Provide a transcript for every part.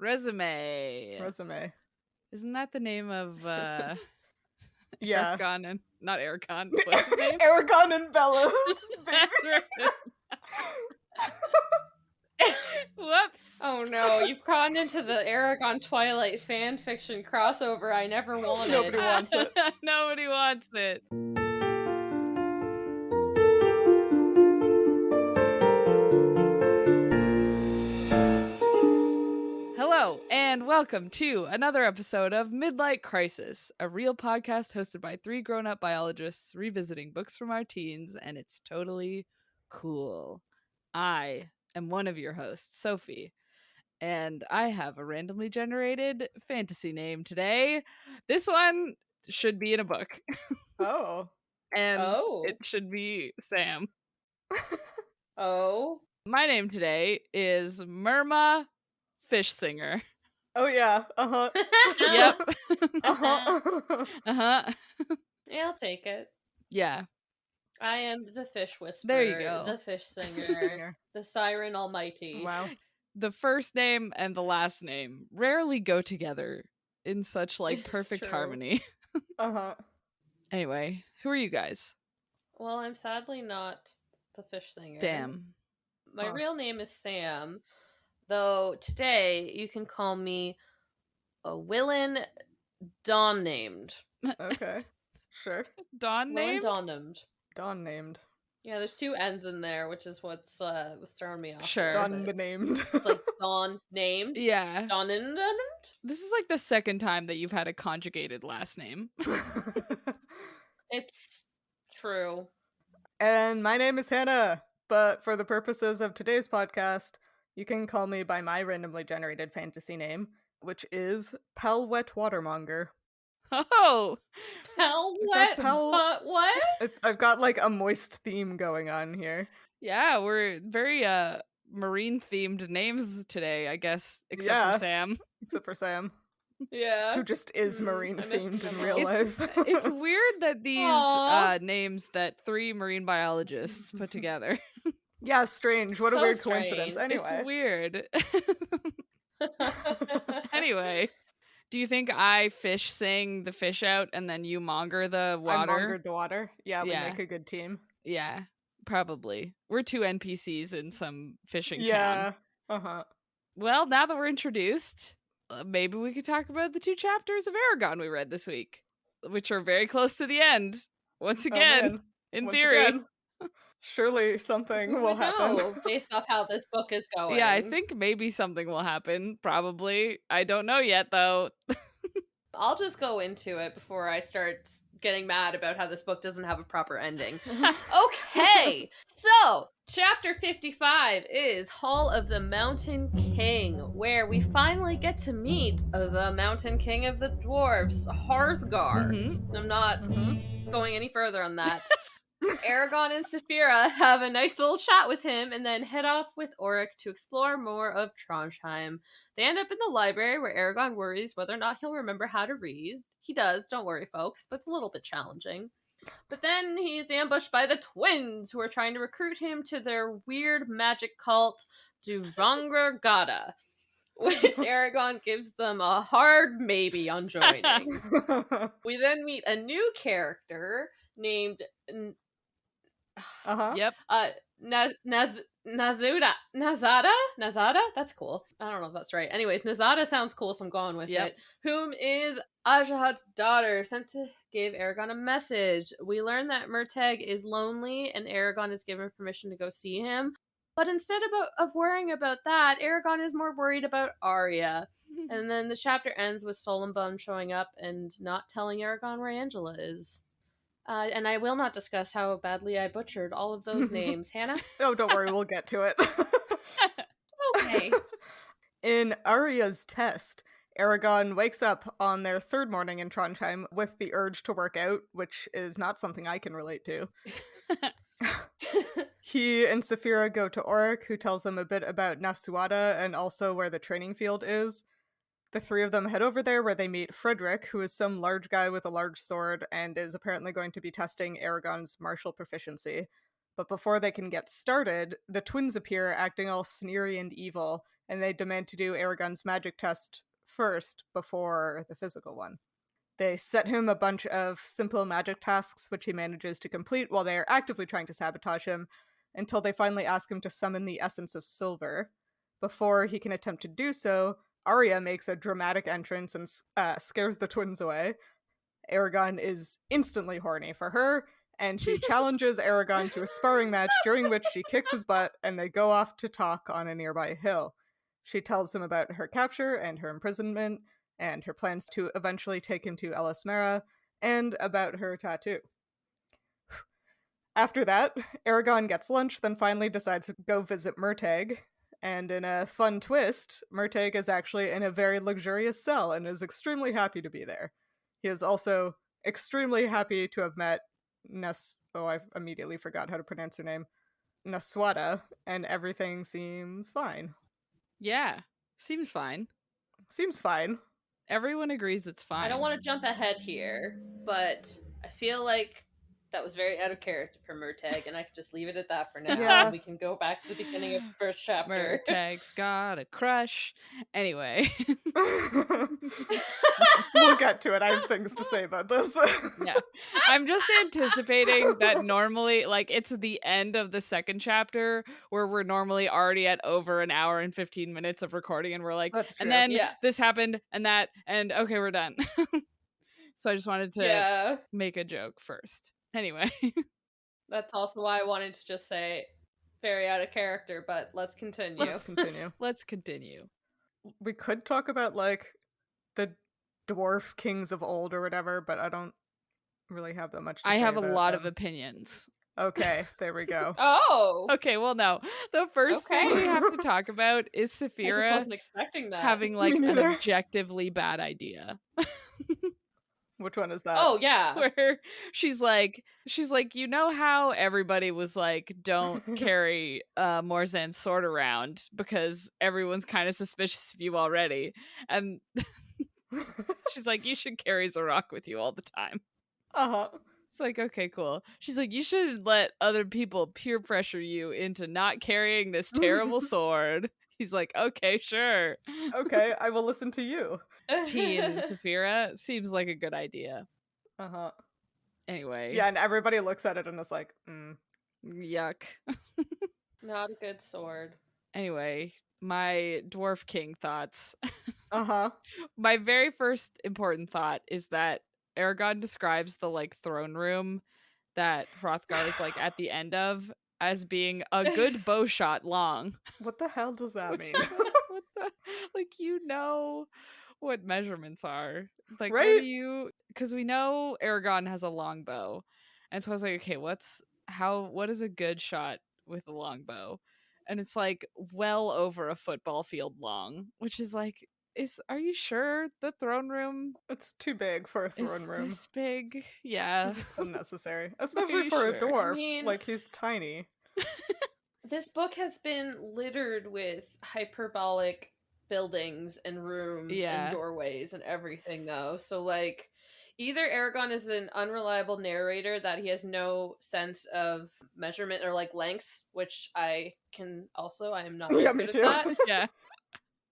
Resume. Isn't that the name of Yeah. Aragon and not Aragon? What's his name? Aragon and Bella's baby. Whoops. Oh no, you've gone into the Aragon Twilight fanfiction crossover I never wanted. Nobody wants it. Nobody wants it. Hello, and welcome to another episode of Midlight Crisis, a real podcast hosted by three grown-up biologists revisiting books from our teens, and it's totally cool. I am one of your hosts, Sophie, and I have a randomly generated fantasy name today. This one should be in a book. Oh. And it should be Sam. Oh. My name today is Myrma Fish Singer. Oh yeah. Uh-huh. Yep. Uh-huh. Uh-huh. Yeah, I'll take it. Yeah. I am the fish whisperer. There you go. The fish singer. The siren almighty. Wow. The first name and the last name rarely go together in such like It's perfect true. harmony. Uh-huh. Anyway, who are you guys? Well, I'm sadly not the fish singer. Damn. My real name is Sam, though today you can call me a Willin Dawn named. Okay. Sure. Dawn Willin named? Dawn named. Dawn named. Yeah, there's two N's in there, which is what's throwing me off. Sure. Dawn named. It's like Dawn named. Yeah. Dawn named. This is like the second time that you've had a conjugated last name. It's true. And my name is Hannah, but for the purposes of today's podcast, you can call me by my randomly generated fantasy name, which is Pal Wet Watermonger. Oh! Hell, what? But what? I've got like a moist theme going on here. Yeah, we're very marine themed names today, I guess, except for Sam. Except for Sam. Yeah. Who just is marine themed in real life. It's weird that these names that three marine biologists put together. Yeah, strange. What a So weird strange. coincidence. Anyway. It's weird. Anyway, do you think I fish sing the fish out and then you monger the water? I mongered the water. Yeah, we make a good team. Yeah, probably. We're two NPCs in some fishing town. Yeah. Uh-huh. Well, now that we're introduced, maybe we could talk about the two chapters of Aragon we read this week, which are very close to the end. Once again, in theory. Again. Surely something will happen. Based off how this book is going. Yeah, I think maybe something will happen. Probably. I don't know yet, though. I'll just go into it before I start getting mad about how this book doesn't have a proper ending. Okay, so chapter 55 is Hall of the Mountain King, where we finally get to meet the Mountain King of the Dwarves, Hearthgar. Mm-hmm. I'm not going any further on that. Aragon and Saphira have a nice little chat with him and then head off with Auric to explore more of Trondheim. They end up in the library where Aragon worries whether or not he'll remember how to read. He does, don't worry folks, but it's a little bit challenging. But then he's ambushed by the twins who are trying to recruit him to their weird magic cult, Duvangra Gada, which Aragon gives them a hard maybe on joining. We then meet a new character named Yep. Nazada? That's cool. I don't know if that's right. Anyways, Nazada sounds cool, so I'm going with it. Whom is Arya'S' daughter, sent to give Eragon a message. We learn that Murtagh is lonely, and Eragon is given permission to go see him. But instead of worrying about that, Eragon is more worried about Arya. And then the chapter ends with Solumbun showing up and not telling Eragon where Angela is. And I will not discuss how badly I butchered all of those names. Hannah? Oh, don't worry, we'll get to it. Okay. In Arya'S test, Aragon wakes up on their third morning in Trondheim with the urge to work out, which is not something I can relate to. He and Saphira go to Auric, who tells them a bit about Nasuada and also where the training field is. The three of them head over there where they meet Frederick, who is some large guy with a large sword and is apparently going to be testing Aragon's martial proficiency. But before they can get started, the twins appear acting all sneery and evil, and they demand to do Aragon's magic test first before the physical one. They set him a bunch of simple magic tasks, which he manages to complete while they are actively trying to sabotage him, until they finally ask him to summon the essence of silver. Before he can attempt to do so, Arya makes a dramatic entrance and scares the twins away. Eragon is instantly horny for her, and she challenges Aragon to a sparring match, during which she kicks his butt, and they go off to talk on a nearby hill. She tells him about her capture and her imprisonment, and her plans to eventually take him to Elis Mera, and about her tattoo. After that, Aragon gets lunch, then finally decides to go visit Murtagh, and in a fun twist, Murtagh is actually in a very luxurious cell and is extremely happy to be there. He is also extremely happy to have met I immediately forgot how to pronounce her name. Naswada, and everything seems fine. Yeah, seems fine. Seems fine. Everyone agrees it's fine. I don't want to jump ahead here, but I feel like that was very out of character for Murtagh, and I could just leave it at that for now. Yeah. And we can go back to the beginning of the first chapter. Murtagh's got a crush. Anyway. We'll get to it. I have things to say about this. Yeah. I'm just anticipating that normally, like, it's the end of the second chapter where we're normally already at over an hour and 15 minutes of recording, and we're like, That's true. and then Yeah. this happened, and that, and okay, we're done. So I just wanted to make a joke first. Anyway. That's also why I wanted to just say very out of character, but let's continue. Let's continue. We could talk about, like, the dwarf kings of old or whatever, but I don't really have that much to say. I have a lot them. of opinions. Okay, there we go. Oh! Okay, well, no. The first thing we have to talk about is I just Saphira wasn't expecting that. having, like, Me an neither. objectively bad idea. Which one is that? Oh, yeah. Where she's like, you know how everybody was like, don't carry Morzan's sword around because everyone's kind of suspicious of you already. And she's like, you should carry Zarok with you all the time. Uh-huh. It's like, okay, cool. She's like, you should let other people peer pressure you into not carrying this terrible sword. He's like, okay, sure. Okay, I will listen to you. Teen Saphira seems like a good idea. Uh-huh. Anyway. Yeah, and everybody looks at it and is like, Yuck. Not a good sword. Anyway, my Dwarf King thoughts. Uh-huh. My very first important thought is that Aragon describes the, like, throne room that Hrothgar is, like, at the end of as being a good bow shot long. What the hell does that mean? What the, like, you know what measurements are. Like, Right? what do you, because we know Aragon has a long bow. And so I was like, okay, what is a good shot with a long bow? And it's like well over a football field long, which is like, are you sure the throne room It's too big for a throne is room. this big? Yeah. It's unnecessary. Especially you for a sure? dwarf. I mean- Like, he's tiny. This book has been littered with hyperbolic buildings and rooms and doorways and everything, though. So, like, either Aragon is an unreliable narrator that he has no sense of measurement or, like, lengths, which I am not very Yeah, me good too. at that. Yeah.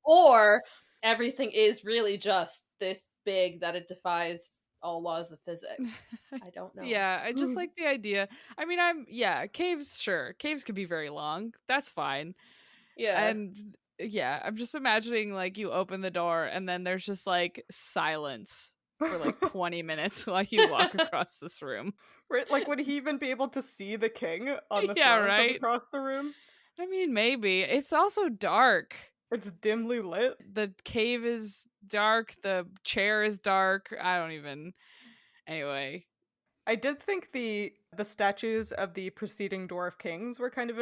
Or everything is really just this big that it defies all laws of physics. I don't know. Yeah, I just like the idea. I mean, caves, sure. Caves could be very long. That's fine. Yeah. And yeah, I'm just imagining, like, you open the door and then there's just, like, silence for, like, 20 minutes while you walk across this room. Right? Like, would he even be able to see the king on the Yeah, throne right? from across the room? I mean, maybe. It's also dark. It's dimly lit. The cave is dark. The chair is dark. Anyway. I did think the statues of the preceding dwarf kings were kind of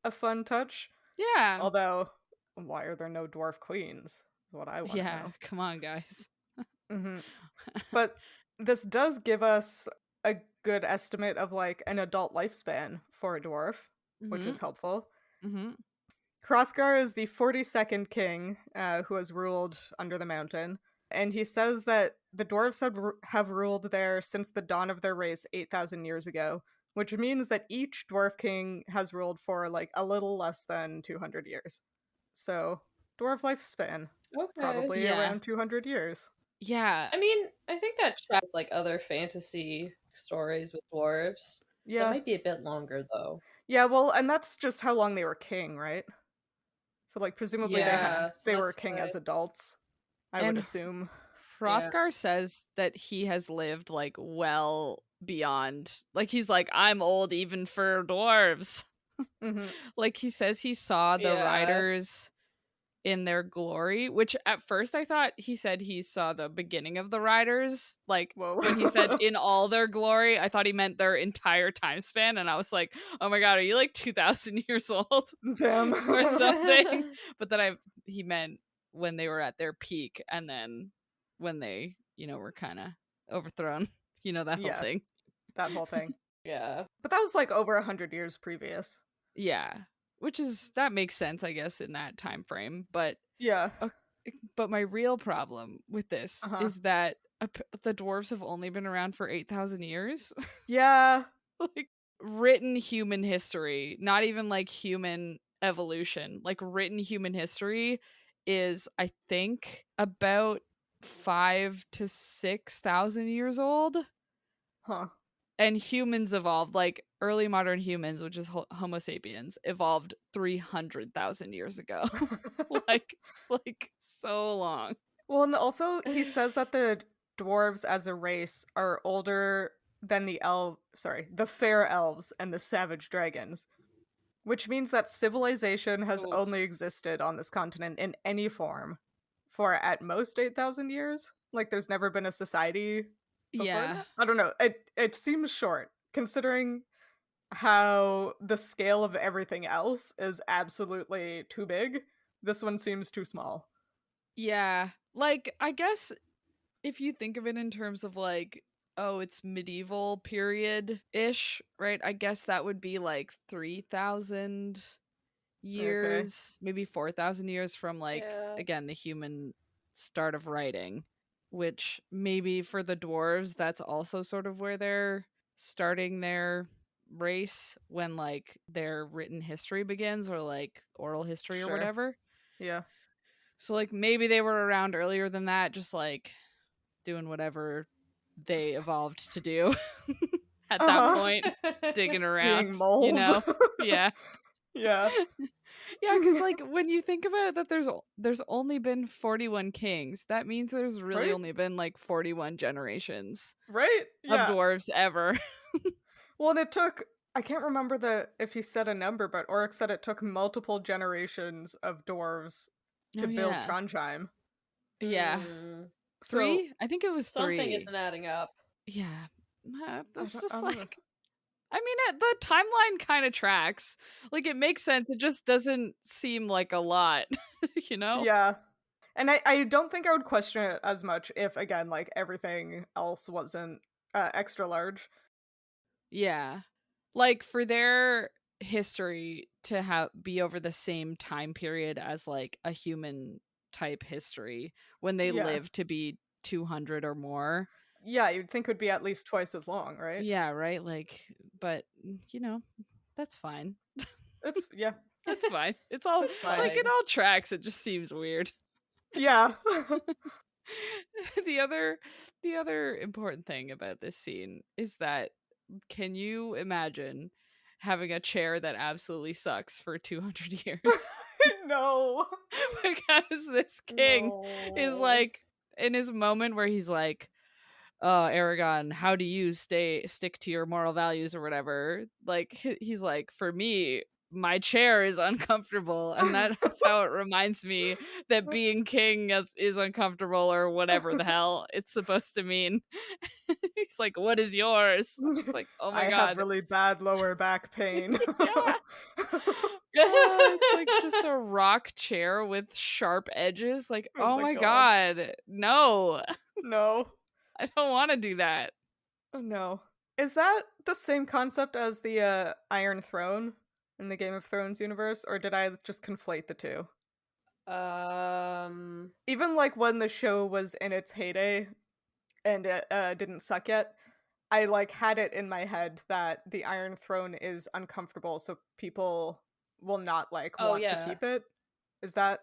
a fun touch. Yeah. Although, why are there no dwarf queens? Is what I want to know. Come on, guys. Mm-hmm. But this does give us a good estimate of, like, an adult lifespan for a dwarf, which is helpful. Mm-hmm. Hrothgar is the 42nd king who has ruled under the mountain, and he says that the dwarves have ruled there since the dawn of their race 8,000 years ago, which means that each dwarf king has ruled for, like, a little less than 200 years. So, dwarf lifespan. Okay. Probably Yeah. around 200 years. Yeah. I mean, I think that tracks like other fantasy stories with dwarves. That Yeah. might be a bit longer though. Yeah, well, and that's just how long they were king, right? So, like, presumably Yeah, so they were that's king why. as adults, I would assume. Yeah. Hrothgar says that he has lived like well beyond, like he's like, I'm old even for dwarves. hmm Like he says he saw the Yeah. riders in their glory, which at first I thought he said he saw the beginning of the riders, like Whoa. when he said in all their glory, I thought he meant their entire time span, and I was like, oh my god, are you like 2,000 years old Damn. or something? But then he meant when they were at their peak, and then when they, were kind of overthrown, that whole Yeah. thing. That whole thing. Yeah. But that was like over 100 years previous. Yeah, that makes sense, I guess, in that time frame. But Yeah. but my real problem with this is that the dwarves have only been around for 8,000 years. Yeah. Like written human history, not even like human evolution, like written human history is, I think, about 5,000 to 6,000 years old. Huh. And humans evolved, like early modern humans, which is Homo sapiens, evolved 300,000 years ago. like so long. Well, and also he says that the dwarves as a race are older than the fair elves and the savage dragons, which means that civilization has Oof. only existed on this continent in any form for at most 8,000 years. Like, there's never been a society before that? I don't know. It seems short, considering how the scale of everything else is absolutely too big. This one seems too small. Yeah. Like, I guess if you think of it in terms of like, oh, it's medieval period-ish, right? I guess that would be like 3,000 years, maybe 4,000 years from like, again, the human start of writing, which maybe for the dwarves, that's also sort of where they're starting their race, when like their written history begins, or like oral history or whatever. Yeah. So like maybe they were around earlier than that, just like doing whatever they evolved to do at that point, digging around, being moles. Yeah. Yeah. Yeah, because like when you think about it, that there's only been 41 kings, that means there's really Right? only been like 41 generations Right? of Yeah. dwarves ever. Well, and it took, I can't remember if he said a number, but Oryx said it took multiple generations of dwarves to build Trondheim. Yeah. Mm. So, 3? I think it was 3. Something isn't adding up. Yeah. That's just I don't know. like, I mean, the timeline kind of tracks. Like, it makes sense. It just doesn't seem like a lot, Yeah. And I don't think I would question it as much if, again, like, everything else wasn't extra large. Yeah. Like, for their history to be over the same time period as, like, a human type history, when they live to be 200 or more. Yeah, you'd think it would be at least twice as long, right? Yeah, right? Like, but, that's fine. It's, yeah. That's fine. It's all, like, it all tracks. It just seems weird. Yeah. The other important thing about this scene is that, can you imagine having a chair that absolutely sucks for 200 years? No. Because this king is like, in his moment where he's like, Aragon, how do you stick to your moral values or whatever? Like, he's like, for me, my chair is uncomfortable, and that's how it reminds me that being king is uncomfortable, or whatever the hell it's supposed to mean. He's like, what is yours? It's like, oh my god, I have really bad lower back pain. Yeah. It's like just a rock chair with sharp edges. Like, oh my god, no. No. I don't want to do that. No. Is that the same concept as the Iron Throne in the Game of Thrones universe, or did I just conflate the two? Even like when the show was in its heyday and it didn't suck yet, I like had it in my head that the Iron Throne is uncomfortable, so people will not like want to keep it. Is that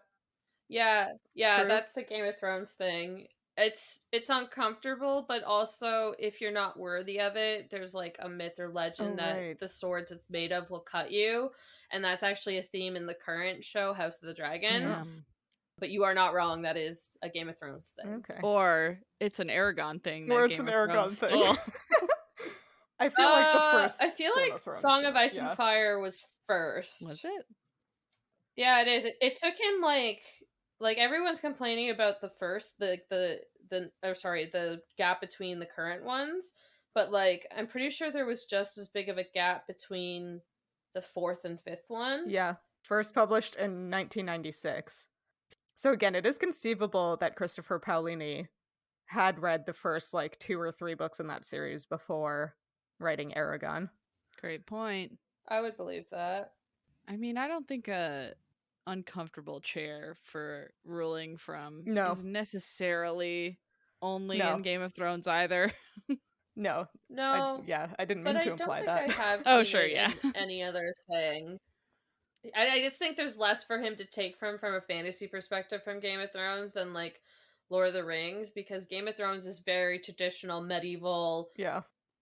Yeah, True. that's a Game of Thrones thing. It's uncomfortable, but also if you're not worthy of it, there's like a myth or legend that right. the swords it's made of will cut you, and that's actually a theme in the current show House of the Dragon. Yeah. But you are not wrong, that is a Game of Thrones thing. Okay. Or it's an Aragon thing. Or that it's Game an of Aragon Thrones thing. stole. I feel like the first I feel Game like of Thrones Song thing, of Ice yeah. and Fire was first. Was it? Yeah, it is. It took him like everyone's complaining about the first the gap between the current ones, but like I'm pretty sure there was just as big of a gap between the fourth and fifth one. Yeah, first published in 1996. So again, it is conceivable that Christopher Paolini had read the first like 2 or 3 books in that series before writing Aragon. Great point. I would believe that. I mean, I don't think a uncomfortable chair for ruling from No. is necessarily only No. in Game of Thrones either. No. No, I didn't but mean to I don't imply think that. I have Oh, seen sure, it yeah. in any other thing. I just think there's less for him to take from a fantasy perspective from Game of Thrones than like Lord of the Rings, because Game of Thrones is very traditional medieval. Yeah.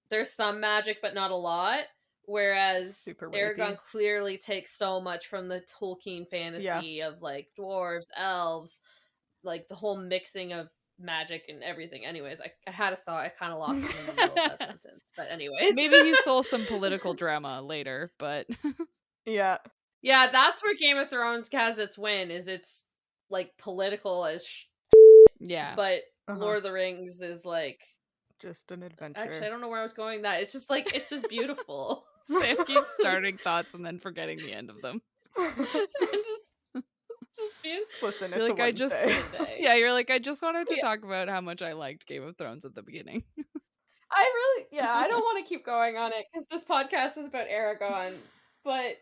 There's some magic, but not a lot. Whereas Super Aragon rapey. clearly takes so much from the Tolkien fantasy of like dwarves, elves, like the whole mixing of magic and everything. Anyways, I had a thought. I kind of lost it in the middle of that sentence. But anyways. Maybe he stole some political drama later, but Yeah. Yeah, that's where Game of Thrones has its win, is it's like political as yeah. but Lord of the Rings is like just an adventure. Actually, I don't know where I was going. That it's just like it's just beautiful. Sam keeps starting thoughts and then forgetting the end of them. just beautiful. Listen, You're it's like, a Wednesday. Yeah, you're like, I just wanted to talk about how much I liked Game of Thrones at the beginning. I don't want to keep going on it because this podcast is about Aragon, but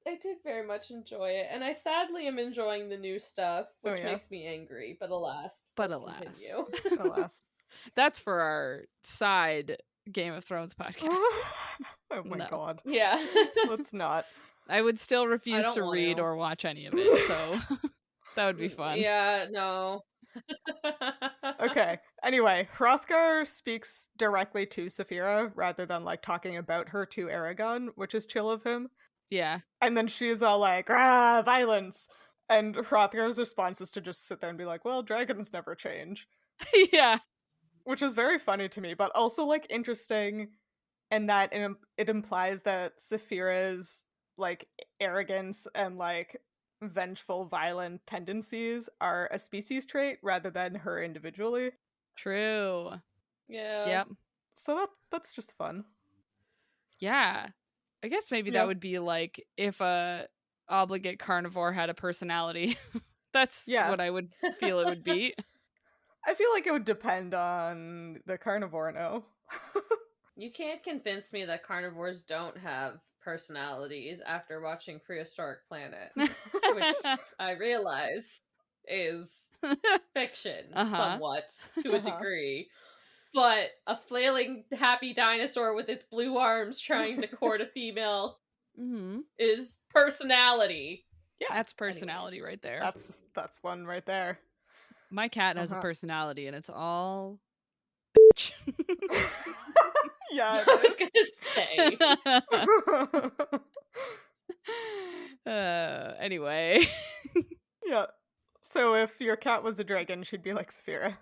I did very much enjoy it, and I sadly am enjoying the new stuff, which makes me angry. But alas, continue. Alas, that's for our side Game of Thrones podcast. Oh my god! Yeah, let's not. I would still refuse to read or watch any of it, so that would be fun. Yeah, no. Okay. Anyway, Hrothgar speaks directly to Saphira rather than like talking about her to Eragon, which is chill of him. Yeah. And then she's all like, "Ah, violence!" And Hrothgar's response is to just sit there and be like, "Well, dragons never change." Yeah. Which is very funny to me, but also like interesting in that it implies that Saphira's like arrogance and like vengeful, violent tendencies are a species trait rather than her individually. True. Yeah. Yep. So that's just fun. Yeah. I guess maybe that would be like if a obligate carnivore had a personality. That's what I would feel it would be. I feel like it would depend on the carnivore, no? You can't convince me that carnivores don't have personalities after watching Prehistoric Planet, which I realize is fiction somewhat to a degree. But a flailing happy dinosaur with its blue arms trying to court a female is personality. Yeah, that's personality right there. That's one right there. My cat has a personality, and it's all bitch. Yeah, I was gonna say. Anyway. Yeah. So if your cat was a dragon, she'd be like Saphira.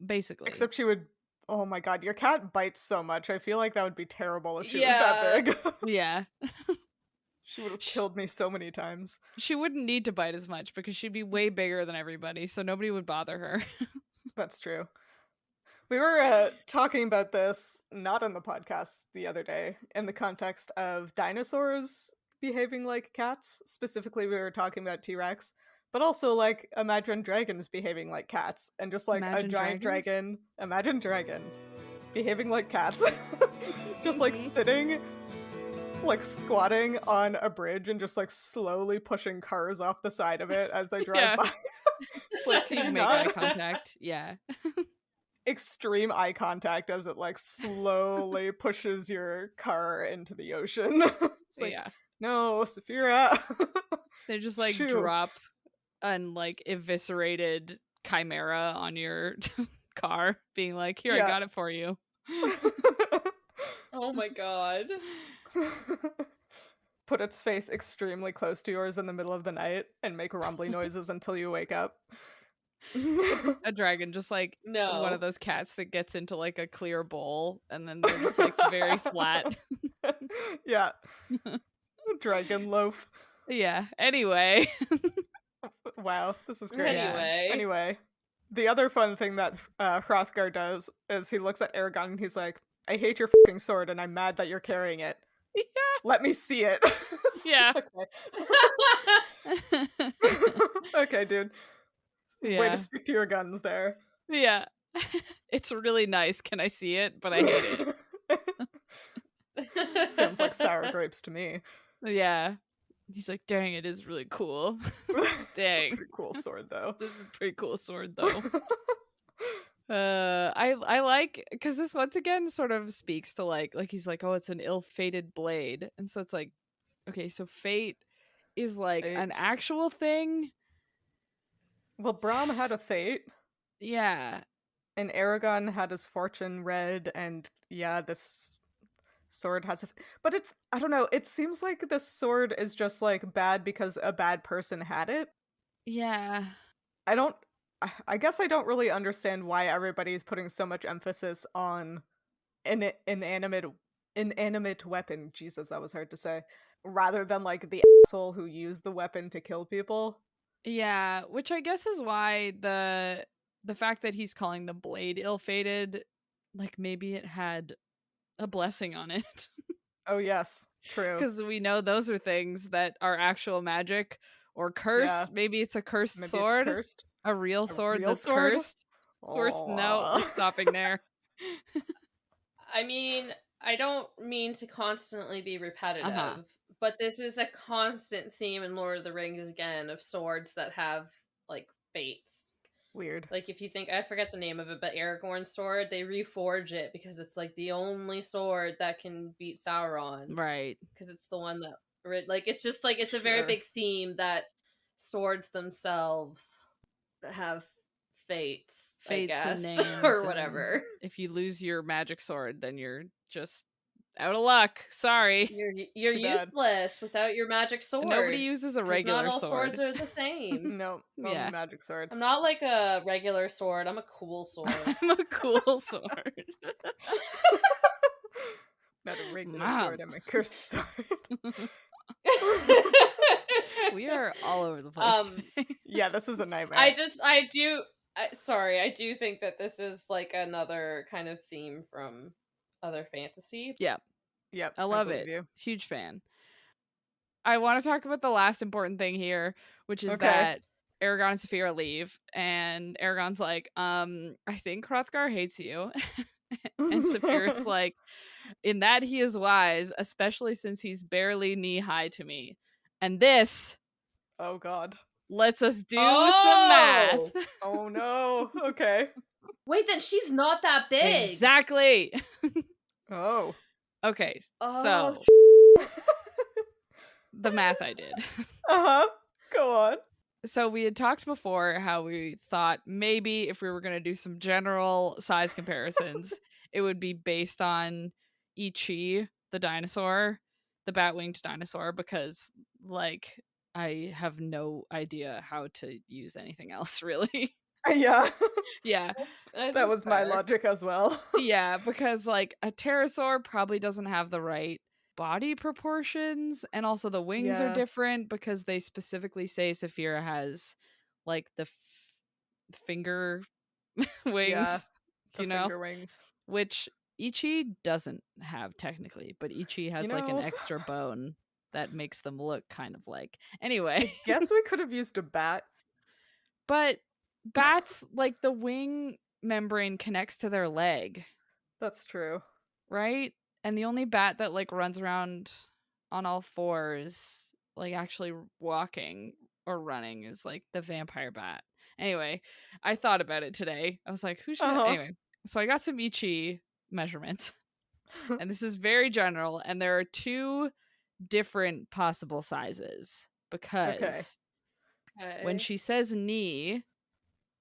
Basically. Except she would. Oh my god, your cat bites so much. I feel like that would be terrible if she was that big. Yeah. She would have killed me so many times. She wouldn't need to bite as much because she'd be way bigger than everybody, so nobody would bother her. That's true. We were talking about this, not on the podcast the other day, in the context of dinosaurs behaving like cats. Specifically, we were talking about T-Rex. But also, like, imagine dragons behaving like cats. And just, like, a giant dragon. Imagine dragons behaving like cats. Just, like, sitting, like, squatting on a bridge and just, like, slowly pushing cars off the side of it as they drive by. It's like, so you make eye contact. Yeah. Extreme eye contact as it, like, slowly pushes your car into the ocean. It's like, no, Saphira. They just, like, drop an like eviscerated chimera on your car, being like, "Here, I Yeah. got it for you." Oh my god. Put its face extremely close to yours in the middle of the night and make rumbly noises until you wake up. A dragon, just like one No. of those cats that gets into like a clear bowl and then they're just like very flat. Yeah. Dragon loaf. Yeah. Anyway. Wow, this is great. Anyway. Anyway, the other fun thing that Hrothgar does is he looks at Aragon and he's like, "I hate your fucking sword and I'm mad that you're carrying it. Yeah. Let me see it." Yeah. Okay. Okay, dude. Way Yeah. to stick to your guns there. Yeah. It's really nice. Can I see it? But I hate it. Sounds like sour grapes to me. Yeah. He's like, dang, it is really cool. Dang. It's a pretty cool sword, though. This is a pretty cool sword, though. I like, because this once again sort of speaks to like he's like, oh, it's an ill-fated blade. And so it's like, okay, so fate is like an actual thing. Well, Brahm had a fate. Yeah. And Aragon had his fortune read, and yeah, this sword has a... But it's, I don't know, it seems like this sword is just like bad because a bad person had it. Yeah. I guess I don't really understand why everybody's putting so much emphasis on an inanimate weapon. Jesus, that was hard to say. Rather than like the asshole who used the weapon to kill people. Yeah, which I guess is why the fact that he's calling the blade ill-fated, like maybe it had a blessing on it. Oh yes, true. Because we know those are things that are actual magic or curse. Yeah. Maybe it's a cursed Maybe sword. it's cursed. A real sword real that's sword? cursed. Of course, no, we're stopping there. I mean, I don't mean to constantly be repetitive, but this is a constant theme in Lord of the Rings again of swords that have like fates. Weird. Like if you think, I forget the name of it, but Aragorn's sword, they reforge it because it's like the only sword that can beat Sauron. Right. Because it's the one that, like, it's just like, it's a very big theme that swords themselves have fates I guess, and names or whatever. If you lose your magic sword, then you're just out of luck. Sorry. You're useless without your magic sword. Nobody uses a regular not all sword. swords are the same. No, only magic swords. I'm not like a regular sword. I'm a cool sword. I'm a cool sword. Not a regular sword. I'm a cursed sword. We are all over the place. Yeah, this is a nightmare. I do think that this is like another kind of theme from other fantasy. Yep. I love it. You. Huge fan. I want to talk about the last important thing here, which is that Aragon and Saphira leave, and Aragon's like, I think Hrothgar hates you. And Saphira's like, in that he is wise, especially since he's barely knee-high to me. And this, oh god, lets us do some math. Oh no. Okay. Wait, then she's not that big. Exactly. Oh. Okay, so the math I did. Go on. So we had talked before how we thought maybe if we were going to do some general size comparisons, it would be based on Ichi, the dinosaur, the bat-winged dinosaur, because like I have no idea how to use anything else really. Yeah. Yeah. That was my logic as well. Yeah, because like a pterosaur probably doesn't have the right body proportions, and also the wings are different because they specifically say Saphira has like the finger wings, the finger wings, which Ichi doesn't have technically, but Ichi has like an extra bone that makes them look kind of like. Anyway, I guess we could have used a bat, but bats, like the wing membrane connects to their leg. That's true, right? And the only bat that like runs around on all fours, like actually walking or running, is like the vampire bat. Anyway, I thought about it today. I was like, who should anyway, so I got some Ichi measurements. And this is very general, and there are two different possible sizes because Okay. When she says knee,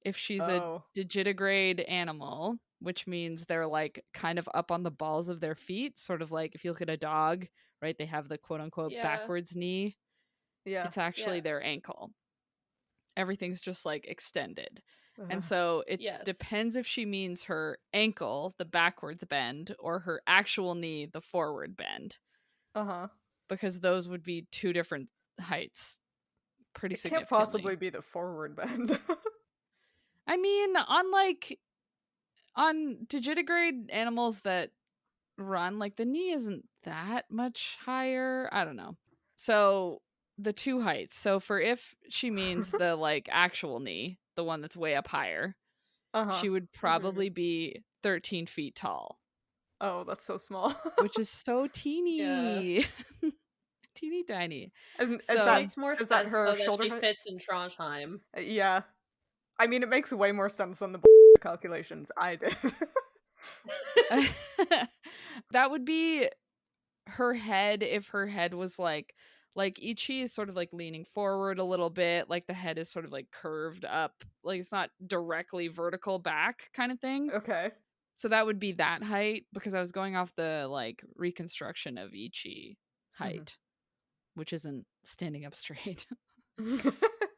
if she's a digitigrade animal, which means they're like kind of up on the balls of their feet, sort of like if you look at a dog, right? They have the quote unquote backwards knee. Yeah. It's actually their ankle. Everything's just like extended. And Uh-huh. so it depends if she means her ankle, the backwards bend, or her actual knee, the forward bend. Uh-huh. Because those would be two different heights. Pretty significantly. It can't possibly be the forward bend. I mean, on digitigrade animals that run, like the knee isn't that much higher. I don't know. So the two heights. So for if she means the like actual knee, the one that's way up higher, she would probably be 13 feet tall. Oh, that's so small. Which is so teeny. Teeny tiny. Makes more sense though that she fits in Trondheim. Yeah. I mean, it makes way more sense than the calculations I did. That would be her head if her head was like Ichi is sort of like leaning forward a little bit, like the head is sort of like curved up, like it's not directly vertical back kind of thing. Okay. So that would be that height, because I was going off the like reconstruction of Ichi height, which isn't standing up straight.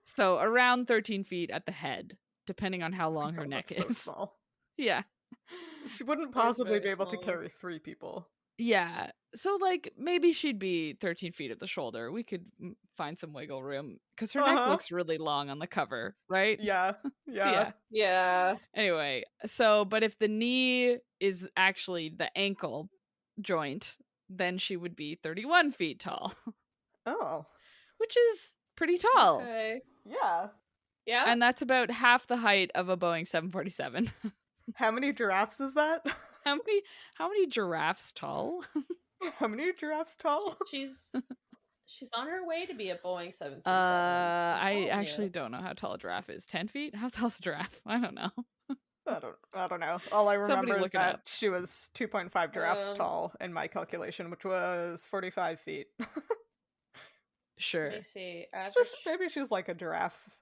So around 13 feet at the head, depending on how long her neck is. So small. Yeah. She wouldn't possibly be able to carry 3 people. Yeah. So, like, maybe she'd be 13 feet at the shoulder. We could find some wiggle room, because her neck looks really long on the cover, right? Yeah. Yeah. Anyway, so, but if the knee is actually the ankle joint, then she would be 31 feet tall. Oh. Which is pretty tall. Okay. Yeah. Yeah. And that's about half the height of a Boeing 747. How many giraffes is that? How many giraffes tall? How many giraffes tall? She's on her way to be a Boeing 737. I actually don't know how tall a giraffe is. 10 feet? How tall is a giraffe? I don't know. I don't know. All I remember is that up. she was 2.5 giraffes tall in my calculation, which was 45 feet. Sure. Let me see. So maybe she's like a giraffe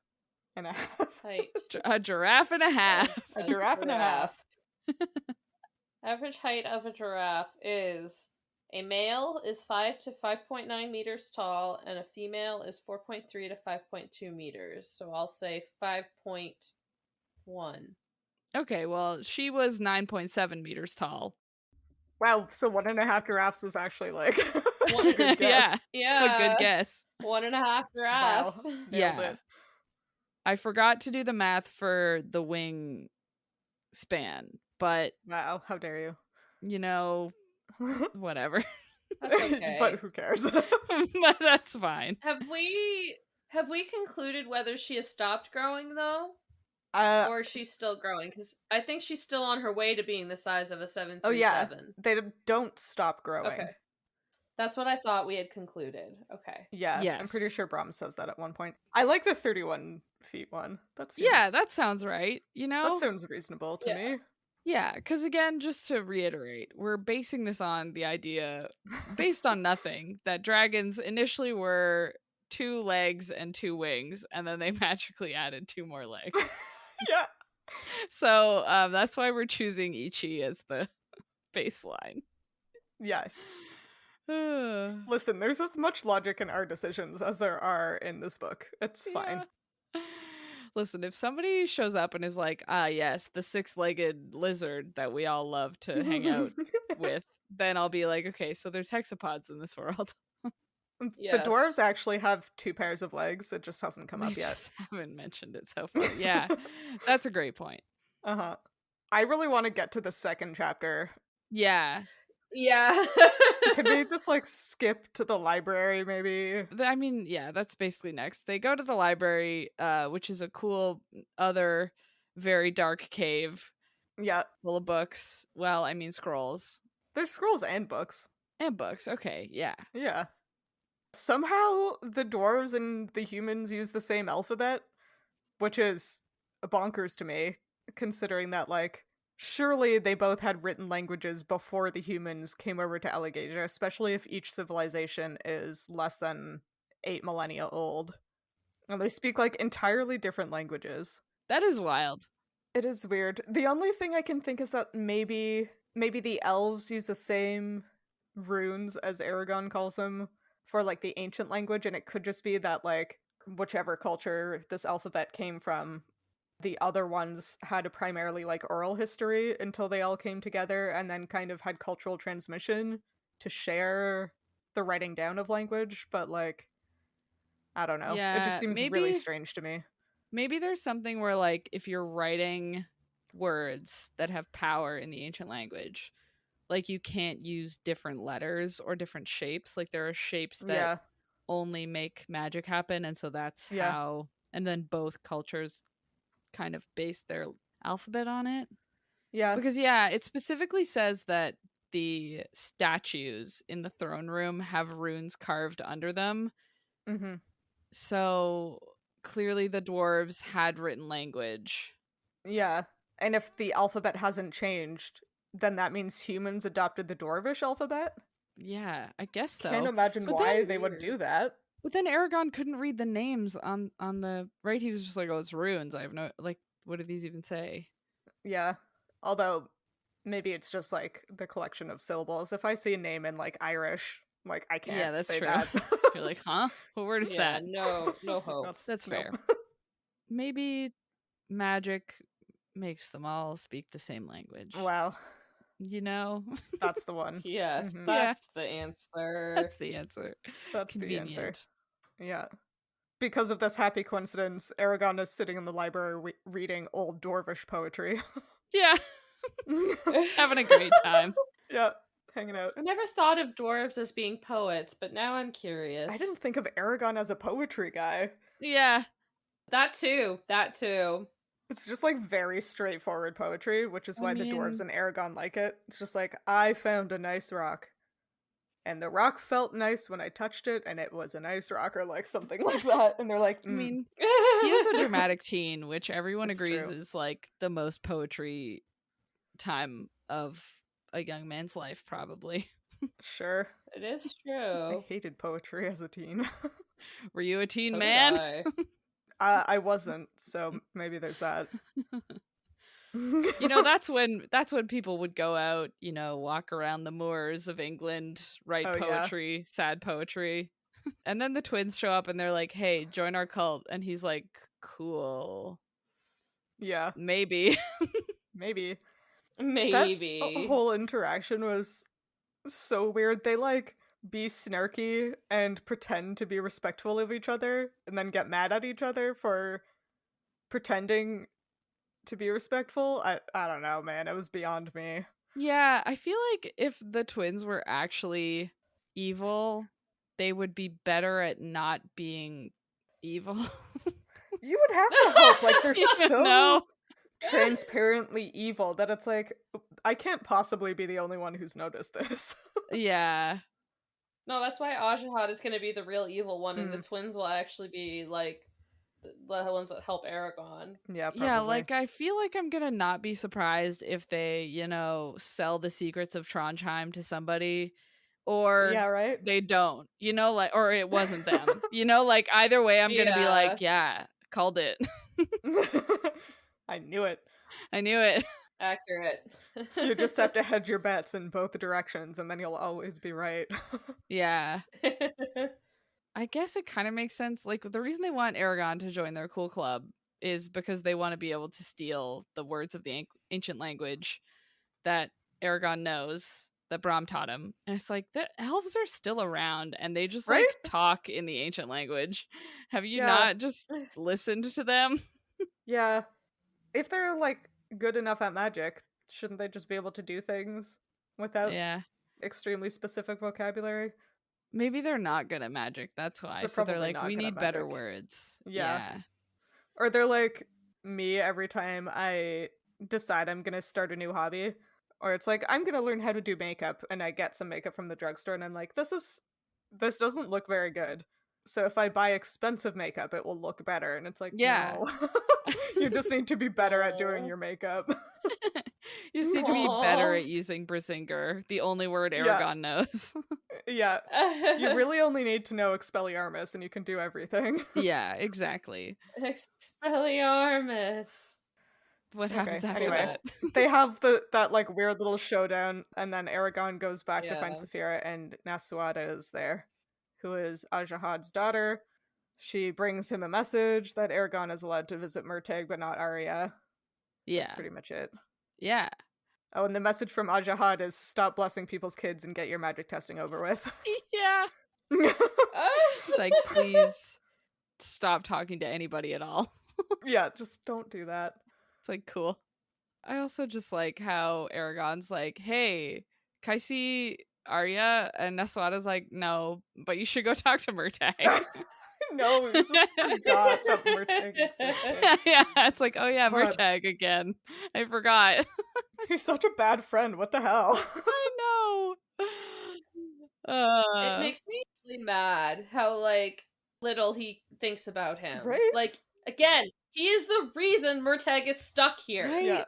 and a half. Height. A giraffe and a half. A giraffe and a half. Average height of a giraffe is: a male is 5 to 5.9 meters tall, and a female is 4.3 to 5.2 meters. So I'll say 5.1. Okay, well, she was 9.7 meters tall. Wow, so 1.5 giraffes was actually like a good guess. Yeah. A good guess. 1.5 giraffes. Wow. Yeah. It. I forgot to do the math for the wing span, but wow, how dare you? You know, whatever. That's okay. But who cares? But that's fine. Have we concluded whether she has stopped growing though? Or is she still growing? Because I think she's still on her way to being the size of a 737. Oh yeah, they don't stop growing. Okay. That's what I thought we had concluded. Okay. Yeah, yes. I'm pretty sure Brahm says that at one point. I like the 31 feet one. That sounds right. You know? That sounds reasonable to me. Yeah, because again, just to reiterate, we're basing this on the idea, based on nothing, that dragons initially were 2 legs and 2 wings, and then they magically added 2 more legs. Yeah. So that's why we're choosing Ichi as the baseline. Yeah. Listen, there's as much logic in our decisions as there are in this book. It's fine. Listen, if somebody shows up and is like, yes, the 6-legged lizard that we all love to hang out with, then I'll be like, okay, so there's hexapods in this world. Yes. The dwarves actually have 2 pairs of legs. It just hasn't come up yet. Just haven't mentioned it so far. Yeah, that's a great point. Uh-huh. I really want to get to the 2nd chapter. Yeah. Yeah. Could we just like skip to the library maybe? I mean, yeah, that's basically next. They go to the library, which is a cool other very dark cave. Yeah. Full of books. Well, I mean scrolls. There's scrolls and books. And books, okay, yeah. Yeah. Somehow the dwarves and the humans use the same alphabet, which is bonkers to me, considering that, like, surely they both had written languages before the humans came over to Alagaesia, especially if each civilization is less than 8 millennia old. And they speak like entirely different languages. That is wild. It is weird. The only thing I can think is that maybe the elves use the same runes as Aragon calls them for like the ancient language, and it could just be that like whichever culture this alphabet came from, the other ones had a primarily like oral history until they all came together and then kind of had cultural transmission to share the writing down of language, but like I don't know. It just Yeah, seems really strange to me. maybe there's something where like if you're writing words that have power in the ancient language, like you can't use different letters or different shapes. Like there are shapes that Yeah. only make magic happen, and so that's Yeah. how, and then both cultures kind of base their alphabet on it. Yeah. Because yeah, it specifically says that the statues in the throne room have runes carved under them. Mm-hmm. So clearly the dwarves had written language. Yeah. And if the alphabet hasn't changed, then that means humans adopted the dwarvish alphabet? Yeah, I guess so. Can't imagine But why then- they would do that. But then Aragon couldn't read the names on the right. He was just like, "Oh, it's runes. I have no like. What do these even say?" Yeah. Although maybe it's just like the collection of syllables. If I see a name in like Irish, like I can't Yeah, that's say true. that. You're like, "Huh? What word is Yeah, that?" no hope. That's no. fair. Maybe magic makes them all speak the same language. Wow. You know, That's the one. Yes, Mhm. that's the answer. that's the answer. That's Convenient. the answer. Yeah. Because of this happy coincidence, Aragon is sitting in the library reading old dwarvish poetry. Yeah, having a great time. Yeah, hanging out. I never thought of dwarves as being poets, but now I'm curious. I didn't think of Aragon as a poetry guy. Yeah, That too. It's just like very straightforward poetry, which is why the dwarves in Aragon like it. It's just like, I found a nice rock. And the rock felt nice when I touched it, and it was a nice rock, or like something like that. And they're like, I mean, he He is a dramatic teen, which everyone It's agrees true. is like the most poetry time of a young man's life, probably. Sure. It is I true. hated poetry as a teen. Were you a teen So did man? I. I wasn't, so maybe there's that. You know, that's when people would go out, you know, walk around the moors of England, write Oh, yeah. poetry, sad poetry. And then the twins show up and they're like, "Hey, join our cult." And he's like, "Cool. Yeah, Maybe." maybe. Maybe. That whole interaction was so weird. They like be snarky and pretend to be respectful of each other and then get mad at each other for pretending to be respectful. I don't know, man. It was beyond me. Yeah, I feel like if the twins were actually evil, they would be better at not being evil. You would have to hope. Like, they're Even so though- transparently evil that it's like, I can't possibly be the only one who's noticed this. Yeah. No, that's why Arya'S is going to be the real evil one, and the twins will actually be like the ones that help Aragon. Yeah, probably. Yeah, like I feel like I'm gonna not be surprised if they, you know, sell the secrets of Trondheim to somebody, or Yeah, right? they don't, you know, like, or it wasn't them, you know, like either way, I'm gonna be like, yeah, called it. I knew it. I knew it. Accurate. You just have to hedge your bets in both directions, and then you'll always be right. Yeah, I guess it kind of makes sense. Like the reason they want Aragon to join their cool club is because they want to be able to steal the words of the ancient language that Aragon knows, that Brahm taught him. And it's like the elves are still around and they just Right? like talk in the ancient language. Have you Yeah. not just listened to them? Yeah. If they're, like, good enough at magic, shouldn't they just be able to do things without Yeah. extremely specific vocabulary? Maybe they're not good at magic. That's why. They're So they're probably like, not we good at need better magic. words. Yeah. Or they're like me every time I decide I'm gonna start a new hobby. Or it's like, I'm gonna learn how to do makeup, and I get some makeup from the drugstore, and I'm like, this doesn't look very good. So if I buy expensive makeup, it will look better. And it's like, Yeah. no. You just need to be better at doing your makeup. You just need to be better Aw. at using Brisinger, the only word Yeah. Aragon knows. Yeah. You really only need to know Expelliarmus and you can do everything. Yeah, exactly. Expelliarmus. What happens after anyway. that? They have that like weird little showdown, and then Aragon goes back to find Yeah. Saphira, and Nasuada is there, who is Ajahad's daughter. She brings him a message that Aragon is allowed to visit Murtagh, but not Arya. Yeah. That's pretty much it. Yeah. Oh, and the message from Ajahad is stop blessing people's kids and get your magic testing over with. Yeah. It's like, please stop talking to anybody at all. Yeah, just don't do that. It's like, cool. I also just like how Aragon's like, hey, can I see Arya? And Nasuada's like, no, but you should go talk to Murtagh. No, we just forgot that Murtagh existed. Yeah, it's like, oh yeah, God. Murtagh again. I forgot. He's such a bad friend. What the hell? I know. It makes me really mad how like little he thinks about him. Right? Like again, he is the reason Murtagh is stuck here. Right? Yeah.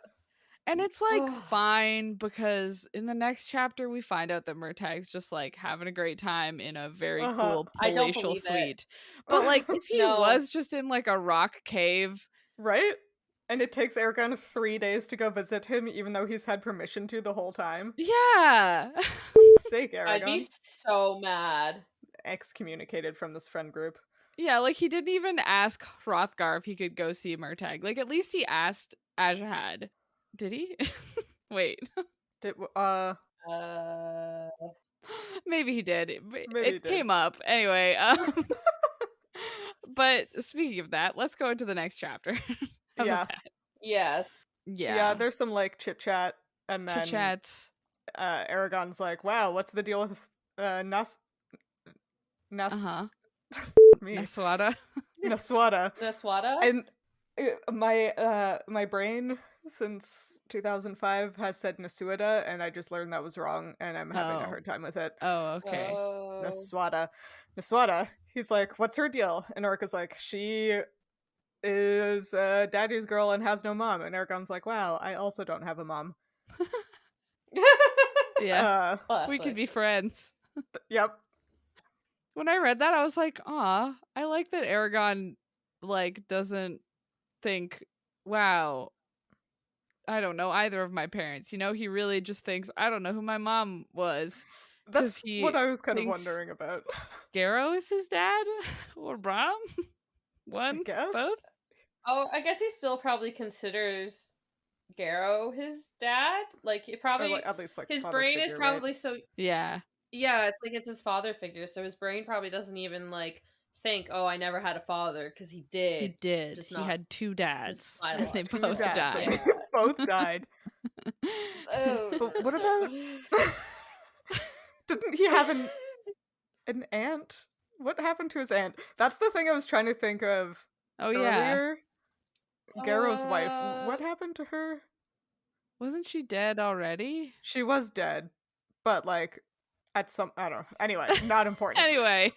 And it's like fine because in the next chapter we find out that Murtagh's just like having a great time in a very cool I don't palatial believe it. suite. But like if he No. was just in like a rock cave, Right? And it takes Aragon 3 days to go visit him, even though he's had permission to the whole time. yeah. Sake, Aragon. I'd be so mad. Excommunicated from this friend group. Yeah, like he didn't even ask Hrothgar if he could go see Murtagh. Like at least he asked Ajahad. Did he? Wait. Maybe he did. It came up. Anyway, but speaking of that, let's go into the next chapter. How about that? Yes. Yeah, there's some like chit chat, and then chit-chats. Aragon's like, "Wow, what's the deal with Nasuada. Nasuada. And my brain since 2005 has said Nasuada, and I just learned that was wrong, and I'm having a hard time with it. Oh, okay. Nasuada. He's like, "What's her deal?" And Orca's like, "She is a daddy's girl and has no mom." And Eragon's like, "Wow, I also don't have a mom." Yeah, we could be friends. Yep. When I read that, I was like, "Aw, I like that Aragon like doesn't think, wow, I don't know either of my parents. You know, he really just thinks, I don't know who my mom was." That's what I was kind of wondering about. Garrow is his dad? Or Brom? One? I guess? Both? Oh, I guess he still probably considers Garrow his dad. Like, it probably, Or, like, at least, like, his father brain figure, is probably right? so... Yeah. Yeah, it's like it's his father figure, so his brain probably doesn't even, like, think, oh, I never had a father, because he did. He did. Just He not had 2 dads. And they Two both dads, died. yeah. Both died. But what about... Didn't he have an aunt? What happened to his aunt? That's the thing I was trying to think of earlier. Garrow's wife. What happened to her? Wasn't she dead already? She was dead. But, like, at some... I don't know. Anyway, not important. Anyway.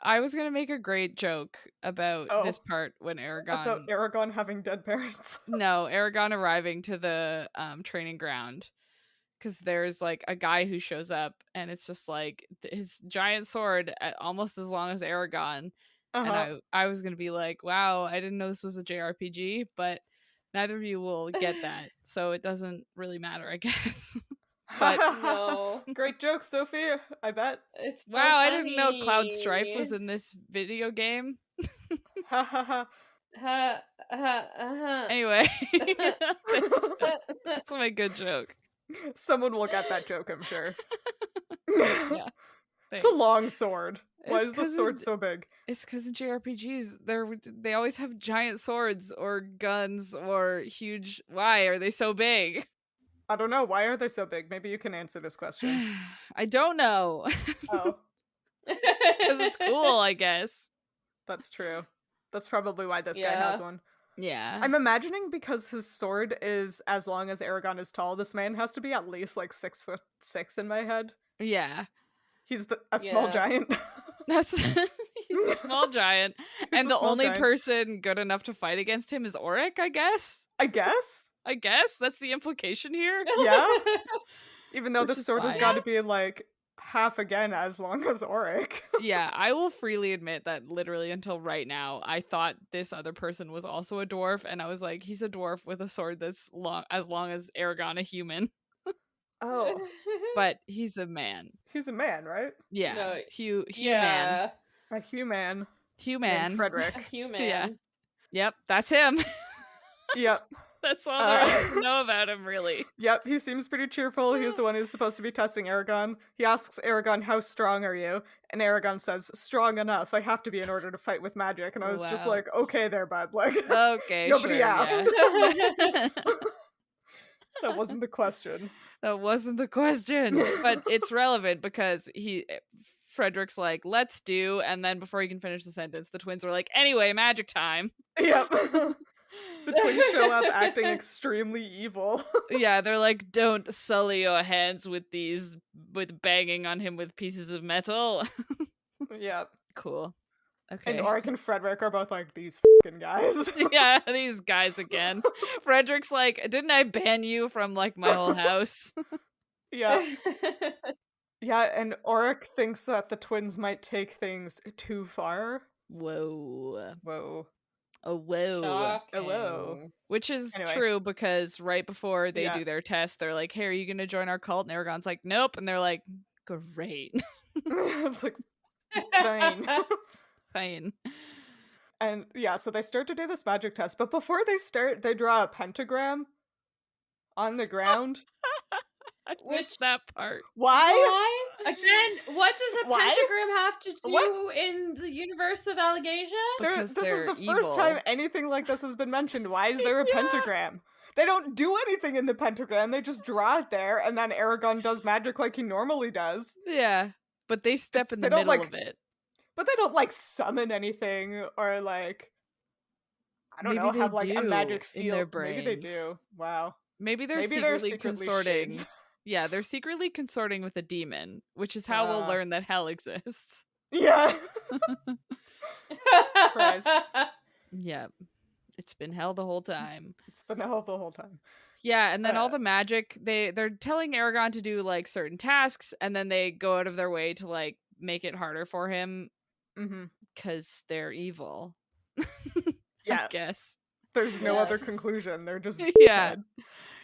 I was gonna make a great joke about this part when Eragon... About Eragon having dead parents. No, Eragon arriving to the training ground. Because there's, like, a guy who shows up, and it's just, like, his giant sword almost as long as Eragon. And I was gonna be like, wow, I didn't know this was a JRPG, but neither of you will get that, so it doesn't really matter, I guess. But no. Great joke, Sophie. I bet. It's so wow, I funny. didn't know Cloud Strife was in this video game. Anyway, that's my good joke. Someone will get that joke, I'm sure. Yeah, it's a long sword. Why is the sword so big? It's because in JRPGs, they always have giant swords or guns or huge. Why are they so big? I don't know. Why are they so big? Maybe you can answer this question. I don't know. Oh. Because it's cool, I guess. That's true. That's probably why this guy has one. Yeah. I'm imagining because his sword is as long as Aragon is tall, this man has to be at least like 6'6" in my head. Yeah. He's a small giant. He's a small giant. And the only person good enough to fight against him is Auric, I guess? I guess? That's the implication here. Yeah. Even though Which the sword has got to be like half again as long as Auric. Yeah, I will freely admit that literally until right now, I thought this other person was also a dwarf, and I was like, he's a dwarf with a sword that's long as Aragon, a human. Oh. But he's a man. He's a man, right? Yeah. No, Human. yeah. A human. Human. Named Frederick. A human. Yeah. Yep, that's him. Yep. That's all there is to know about him, really. Yep, he seems pretty cheerful. He's the one who's supposed to be testing Aragon. He asks Aragon, how strong are you? And Aragon says, strong enough. I have to be in order to fight with magic. And I was just Wow. like, okay there, bud. Like, Okay, nobody sure, asked. yeah. That wasn't the question. That wasn't the question. But it's relevant because Frederick's like, let's do, and then before he can finish the sentence, the twins are like, anyway, magic time. Yep. The twins show up acting extremely evil. Yeah, they're like, don't sully your hands with banging on him with pieces of metal. Yep. Cool. Okay. And Auric and Frederick are both like, these fucking guys. Yeah, these guys again. Frederick's like, didn't I ban you from like my whole house? Yeah. Yeah, and Auric thinks that the twins might take things too far. Whoa. Whoa. Oh, whoa. Shocking. Whoa. Which is Anyway. true because right before they Yeah. do their test, they're like, hey, are you going to join our cult? And Aragon's like, nope. And they're like, great. It's like, fine. Fine. And yeah, so they start to do this magic test, but before they start, they draw a pentagram on the ground. I Which- missed that part. Why? Why? Again, what does a Why? pentagram have to do What? in the universe of Alagaesia? Because This is they're the first evil. time anything like this has been mentioned. Why is there a Yeah. pentagram? They don't do anything in the pentagram. They just draw it there, and then Aragon does magic like he normally does. Yeah. But they step It's- in they the don't, middle like, of it. But they don't like summon anything or like I don't Maybe know, they have like a do magic in field. their Maybe they brains. do. Wow. Maybe they're Maybe secretly, they're secretly consorting. shades. Yeah, they're secretly consorting with a demon, which is how we'll learn that hell exists. Yeah. Surprise. Yep. It's been hell the whole time. It's been hell the whole time. Yeah, and then all Uh, the magic, they're telling Aragon to do like certain tasks, and then they go out of their way to like make it harder for him Mm-hmm. because they're evil. Yeah. I guess. There's no other Yes. conclusion. They're just Yeah. dickheads.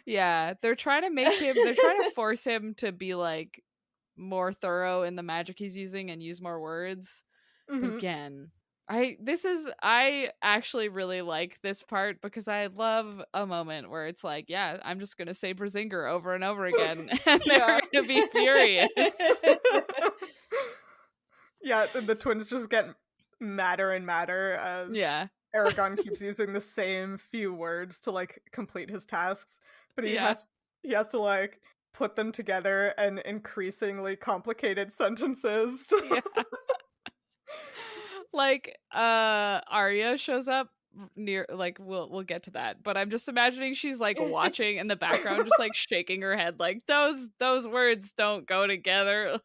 Yeah, they're trying to make him, they're trying to force him to be like more thorough in the magic he's using and use more words. But Mhm. again, I actually really like this part because I love a moment where it's like, yeah, I'm just gonna say Brazinger over and over again, and they're Yeah. gonna be furious. Yeah, the twins just get madder and madder as Yeah, Aragon keeps using the same few words to like complete his tasks, but he Yeah. has to like put them together in increasingly complicated sentences. yeah. Like, Arya shows up near, like, we'll get to that, but I'm just imagining she's like watching in the background, just like shaking her head, like those words don't go together.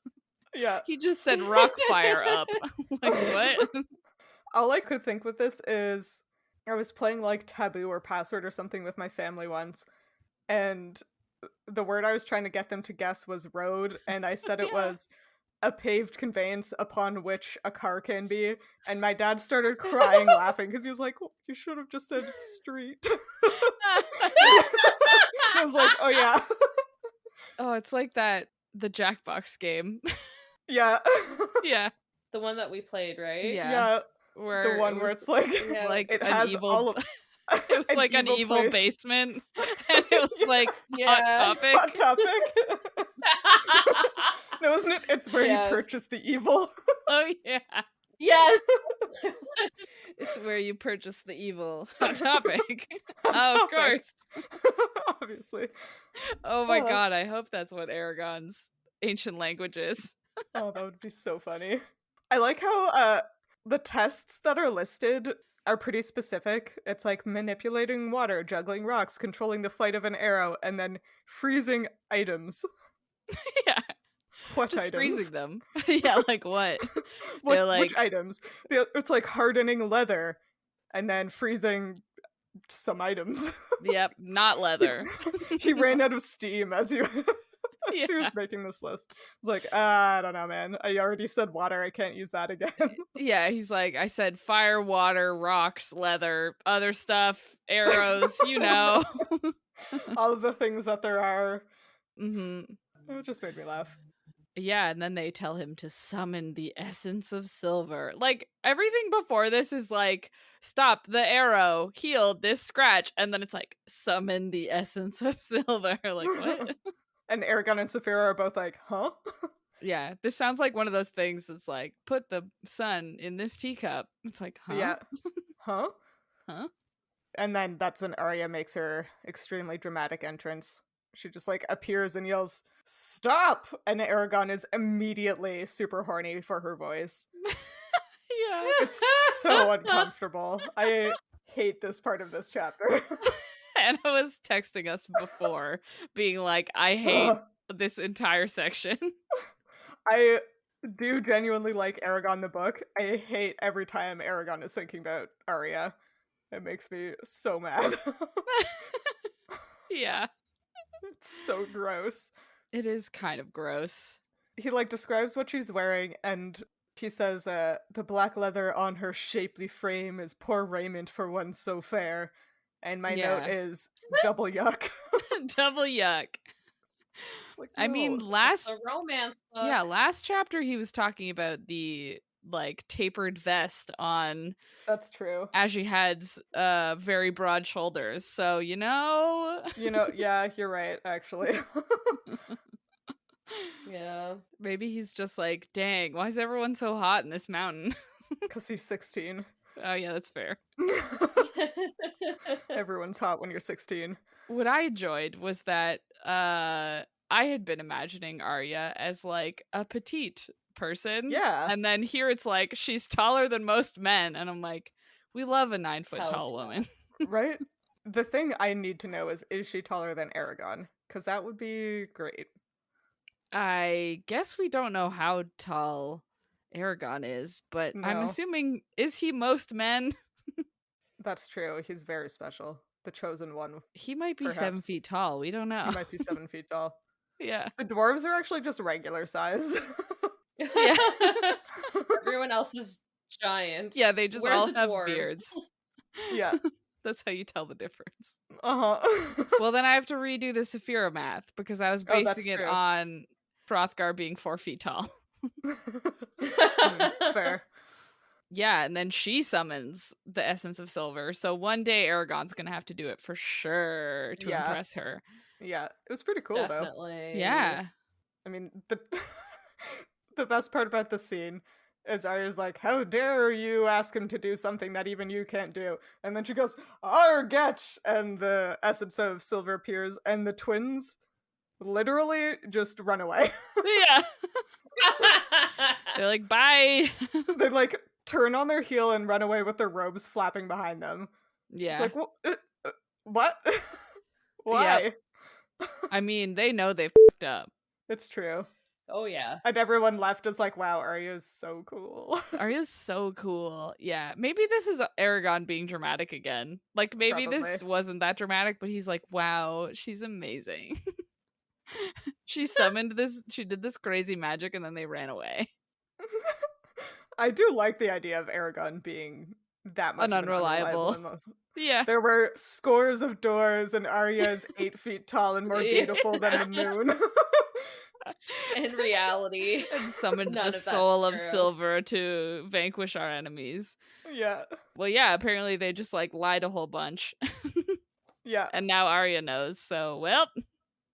Yeah. He just said rock fire up. Like what? All I could think with this is I was playing like Taboo or Password or something with my family once, and the word I was trying to get them to guess was road, and I said it Yeah. was a paved conveyance upon which a car can be, and my dad started crying laughing because he was like, "Oh, you should have just said street." I was like, oh yeah. Oh, it's like the Jackbox game. Yeah. Yeah. The one that we played, right? Yeah. Yeah. Where The one it where was it's like Yeah. like it an has evil all of it was like an evil place. basement. And it was like Yeah. Hot Topic. Hot Topic. No, isn't it? It's where Yes. you purchase the evil. Oh yeah. Yes. It's where you purchase the evil. Hot Topic. Hot Oh, of Topic. course. Obviously. Oh my Oh. god, I hope that's what Aragon's ancient language is. Oh, that would be so funny. I like how the tests that are listed are pretty specific. It's like manipulating water, juggling rocks, controlling the flight of an arrow, and then freezing items. Yeah. What Just items? freezing them. Yeah, like what? They're Which like- items? It's like hardening leather, and then freezing some items. Yep, not leather. He ran out of steam as you As he was making this list. I was like, I don't know, man. I already said water. I can't use that again. Yeah, he's like, I said fire, water, rocks, leather, other stuff, arrows, you know. All of the things that there are. Mm-hmm. It just made me laugh. Yeah, and then they tell him to summon the essence of silver. Like, everything before this is like, stop the arrow, heal this scratch, and then it's like, summon the essence of silver. Like, what? And Aragon and Saphira are both like, huh? Yeah, this sounds like one of those things that's like, put the sun in this teacup. It's like, huh? Yeah. Huh? Huh? And then that's when Arya makes her extremely dramatic entrance. She just like appears and yells, "Stop!" And Aragon is immediately super horny for her voice. Yeah. It's so uncomfortable. I hate this part of this chapter. Anna was texting us before, being like, I hate this entire section. I do genuinely like Aragon the book. I hate every time Aragon is thinking about Arya. It makes me so mad. Yeah. It's so gross. It is kind of gross. He like describes what she's wearing and he says, the black leather on her shapely frame is poor raiment for one so fair. And my note is double yuck. Double yuck. Like, I mean, no. It's a romance book. Yeah, last chapter he was talking about the like tapered vest on That's true. Arya'S very broad shoulders. So, yeah, you're right, actually. Yeah. Maybe he's just like, dang, why is everyone so hot in this mountain? Because he's 16. Oh, yeah, that's fair. Everyone's hot when you're 16. What I enjoyed was that I had been imagining Arya as like a petite person. Yeah. And then here it's like she's taller than most men. And I'm like, we love a 9 foot tall woman. Right? The thing I need to know is she taller than Aragon? Because that would be great. I guess we don't know how tall Eragon is, but I'm assuming, is he most men? That's true. He's very special. The chosen one. He might be perhaps. 7 feet tall. We don't know. He might be 7 feet tall. Yeah. The dwarves are actually just regular size. Yeah. Everyone else is giant. Yeah, they just all have dwarves. beards. Yeah. That's how you tell the difference. Uh-huh. Well, then I have to redo the Saphira math because I was basing it on Hrothgar being 4 feet tall. Fair. Yeah, and then she summons the essence of silver. So one day Aragon's gonna have to do it for sure to impress her. Yeah, it was pretty cool Definitely. though. Yeah. I mean, the best part about the scene is Arya's like, "How dare you ask him to do something that even you can't do?" And then she goes, "Arget!" And the essence of silver appears, and the twins literally just run away. Yeah. They're like, bye. They like turn on their heel and run away with their robes flapping behind them. Yeah. It's like, what? Why? Yep. I mean, they know they fucked up. It's true. Oh, yeah. And everyone left is like, wow, Arya's so cool. Arya's so cool. Yeah. Maybe this is Aragon being dramatic again. Like, maybe this wasn't that dramatic, but he's like, wow, she's amazing. She summoned this, she did this crazy magic, and then they ran away. I do like the idea of Aragon being that much unreliable. Yeah. There were scores of doors, and Arya is 8 feet tall and more beautiful than the moon. In reality. And summoned the soul of silver to vanquish our enemies. Yeah. Well, yeah, apparently they just like lied a whole bunch. Yeah. And now Arya knows, so well.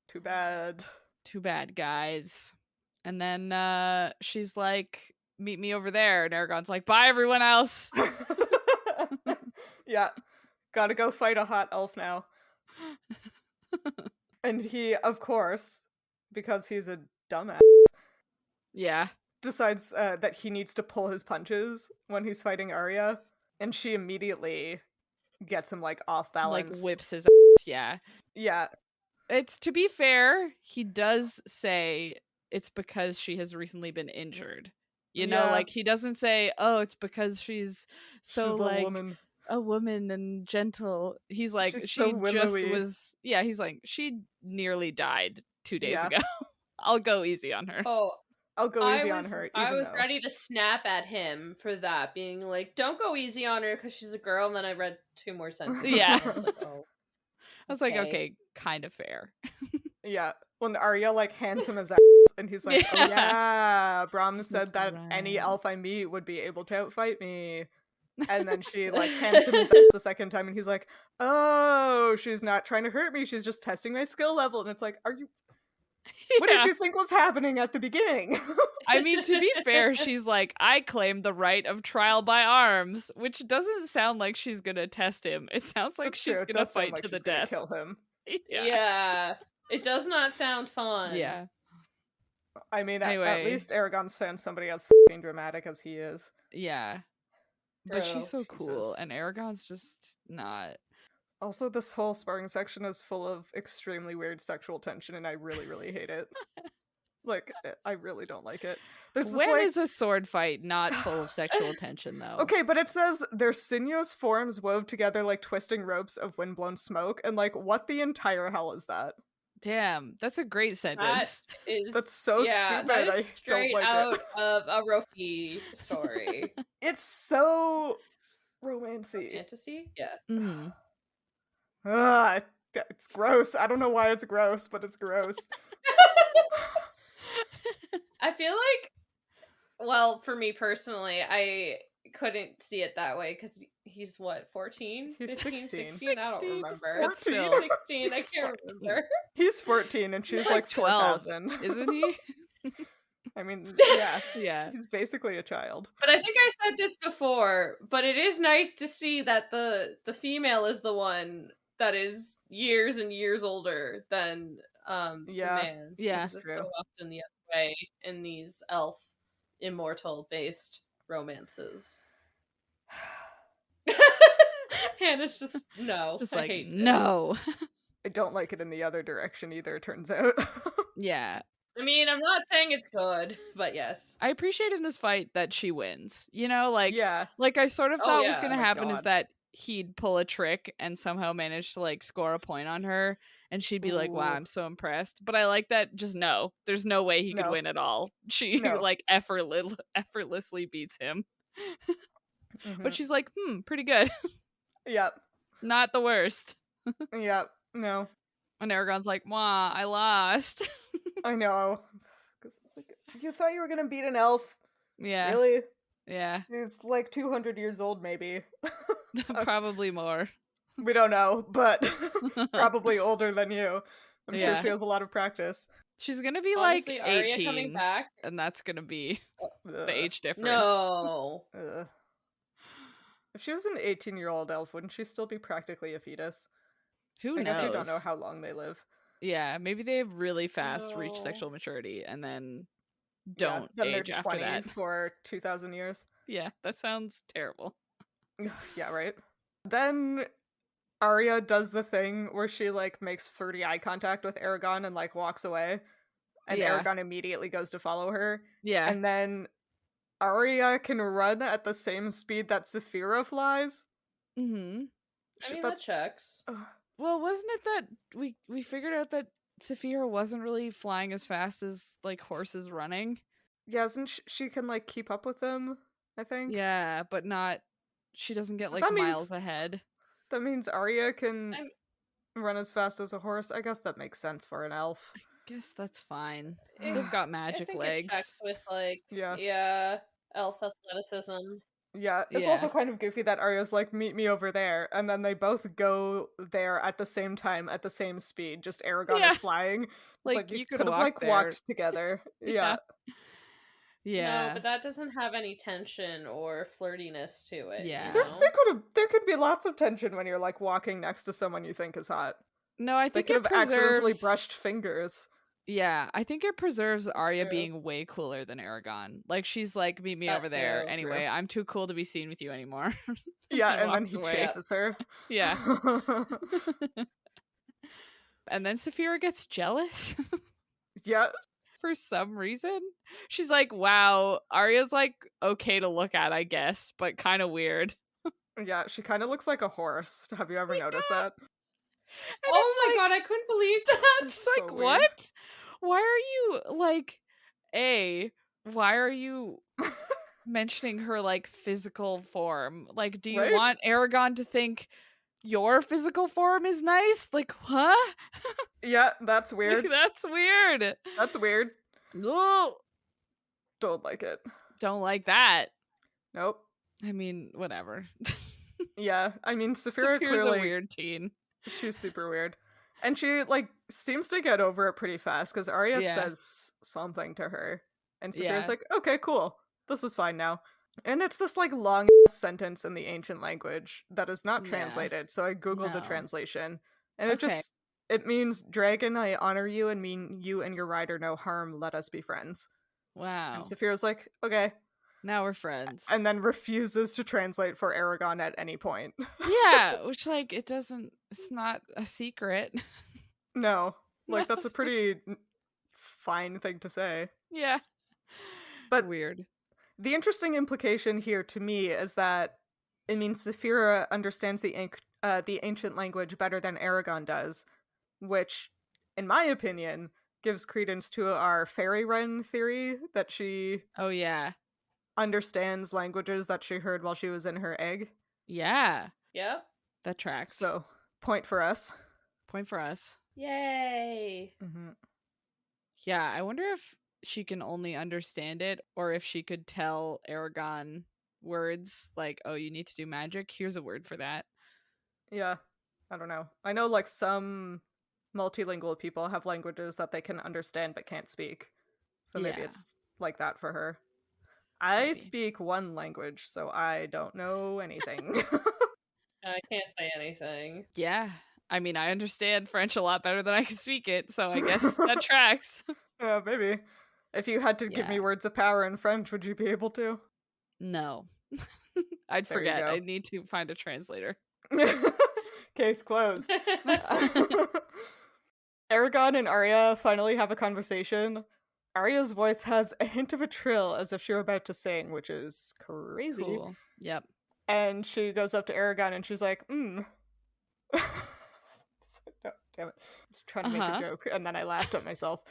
Too bad. Too bad, guys. And then she's like, meet me over there. And Aragon's like, bye, everyone else. Yeah. Gotta go fight a hot elf now. And he, of course, because he's a dumbass, decides that he needs to pull his punches when he's fighting Arya. And she immediately gets him, like, off balance. Like, whips his ass, yeah. Yeah. It's, to be fair, he does say it's because she has recently been injured. You know, like, he doesn't say, oh, it's because she's like a woman and gentle. He's like, she's she so just willowy. was, he's like, she nearly died 2 days ago. I'll go easy on her. Oh, I'll go easy on her. I even was though. ready to snap at him for that, being like, "Don't go easy on her because she's a girl." And then I read 2 more sentences. Yeah. And I was like, "Oh." I was like, okay, kind of fair. Yeah. When Arya like hands him his ass, and he's like, "Oh Yeah. yeah, Bram He's said like, that any right. elf I meet would be able to outfight me." And then she like hands him his ass a second time, and he's like, "Oh, she's not trying to hurt me. She's just testing my skill level." And it's like, "Are you? What did Yeah. you think was happening at the beginning?" I mean, to be fair, she's like, I claim the right of trial by arms, which doesn't sound like she's gonna test him. It sounds like That's she's true. It gonna does sound fight like to the she's gonna death. kill him. Yeah. It does not sound fun. Yeah. I mean, Anyway. at least Aragon's found somebody as fucking dramatic as he is. Yeah. But True. she's so cool, Jesus. and Aragon's just not. Also, this whole sparring section is full of extremely weird sexual tension, and I really, really hate it. Like, I really don't like it. There's this, When like... is a sword fight not full of sexual tension, though? Okay, but it says their sinuous forms wove together like twisting ropes of windblown smoke, and like, what the entire hell is that? Damn, that's a great sentence. That's so stupid. That is I straight don't like out it. of a Rofi story. It's so romancy. Fantasy? Yeah. Mhm. Ugh, it's gross. I don't know why it's gross, but it's gross. I feel like, well, for me personally, I couldn't see it that way because he's what, 14? He's 15, 16. 16? I don't 16, remember. 14. He's 16, I can't remember. He's 14 and she's He's like like 12, 4,000. Isn't he? I mean, yeah. Yeah. He's basically a child. But I think I said this before, but it is nice to see that the female is the one that is years and years older than the man. Yeah. Because it's so often the other way in these elf immortal based romances. Hannah's just no. Just I like, hate this. no. I don't like it in the other direction either, it turns out. Yeah. I mean, I'm not saying it's good, but yes. I appreciate in this fight that she wins. You know, like, yeah. like I sort of thought was yeah. gonna Oh my happen is God. that he'd pull a trick and somehow manage to like score a point on her, and she'd be like, "Wow, Ooh. I'm so impressed." But I like that. Just no, there's no way he could No. win at all. She No. like effortlessly beats him. Mhm. But she's like, pretty good. Yep. Not the worst. Yep. No. And Aragon's like, "Wah, I lost." I know. Because it's like, you thought you were gonna beat an elf? Yeah. Really? Yeah. He's like 200 years old, maybe. Probably more. We don't know, but probably older than you. I'm sure Yeah. she has a lot of practice. She's gonna be Honestly, like Arya 18, coming back? and that's gonna be the Ugh. age difference. No. Ugh. If she was an 18-year-old elf, wouldn't she still be practically a fetus? Who I knows? guess we don't know how long they live. Yeah, maybe they have really fast reach No. sexual maturity and then Yeah, don't then age they're after 20 that. for 2,000 years. Yeah, that sounds terrible. Yeah, right? Then Arya does the thing where she like makes flirty eye contact with Eragon and like walks away. And Yeah. Eragon immediately goes to follow her. Yeah. And then Arya can run at the same speed that Saphira flies. Mm-hmm. I mean, that checks. Well, wasn't it that we figured out that Saphira wasn't really flying as fast as like horses running? Yeah, isn't she can like keep up with them, I think? Yeah, but not. She doesn't get like That means- miles ahead. That means Arya can run as fast as a horse. I guess that makes sense for an elf. Guess that's fine. They've got I magic think legs. it checks with like Yeah. elf athleticism. Yeah, it's Yeah. also kind of goofy that Arya's like, meet me over there, and then they both go there at the same time, at the same speed, just Aragon Yeah. is flying. It's Like, you you could could have walk like there. walked together. Yeah. Yeah. No, but that doesn't have any tension or flirtiness to it. Yeah. You There know? there could be lots of tension when you're like walking next to someone you think is hot. No, I They think could it have accidentally preserves- brushed fingers. Yeah, I think it preserves Arya True. being way cooler than Aragon. Like, she's like, meet me That over there. too. Anyway, True. I'm too cool to be seen with you anymore. Yeah, And and then walks he away. chases her. Yeah. And then Saphira gets jealous Yeah. for some reason. She's like, wow, Arya's like okay to look at, I guess, but kind of weird. Yeah, she kind of looks like a horse. Have you ever noticed that? And Oh it's my like- god, I couldn't believe that. It's so like, weird. what? Why are you like why are you mentioning her like physical form? Like, do you Right? want Aragon to think your physical form is nice? Like, huh? Yeah, that's Like, weird. that's weird. That's weird. No, Don't like it. don't like that. Nope. I mean, whatever. Yeah, I mean, Saphira Saphira's a clearly, weird teen. she's super weird. And she, like, seems to get over it pretty fast, because Arya Yeah. says something to her. And Saphira's Yeah. like, okay, cool. This is fine now. And it's this, like, long sentence in the ancient language that is not Yeah. translated, so I googled the No. translation. And Okay. it means, Dragon, I honor you and mean you and your rider no harm, let us be friends. Wow. And Saphira's like, okay. Now we're friends. And then refuses to translate for Aragon at any point. Yeah, which like it's not a secret. No. Like, No, that's a it's just- pretty fine thing to say. Yeah. But Weird. the interesting implication here to me is that it means Saphira understands the ancient language better than Aragon does, which, in my opinion, gives credence to our fairy wren theory that she Oh yeah. understands languages that she heard while she was in her egg. Yeah. Yep. That tracks. So, point for us. Point for us. Yay. Mm-hmm. Yeah, I wonder if she can only understand it or if she could tell Aragon words like, oh, you need to do magic. Here's a word for that. Yeah, I don't know. I know, like, some multilingual people have languages that they can understand but can't speak. So maybe Yeah. it's like that for her. I Maybe. speak one language, so I don't know anything. I can't say anything. Yeah. I mean, I understand French a lot better than I can speak it, so I guess that tracks. Yeah, maybe. If you had to give me Yeah. words of power in French, would you be able to? No. I'd There you forget. go. I need to find a translator. Case closed. Aragon and Arya finally have a conversation. Arya's voice has a hint of a trill as if she were about to sing, which is crazy. Cool. Yep. And she goes up to Aragon and she's like, No, damn it. I was trying to make a joke and then I laughed at myself.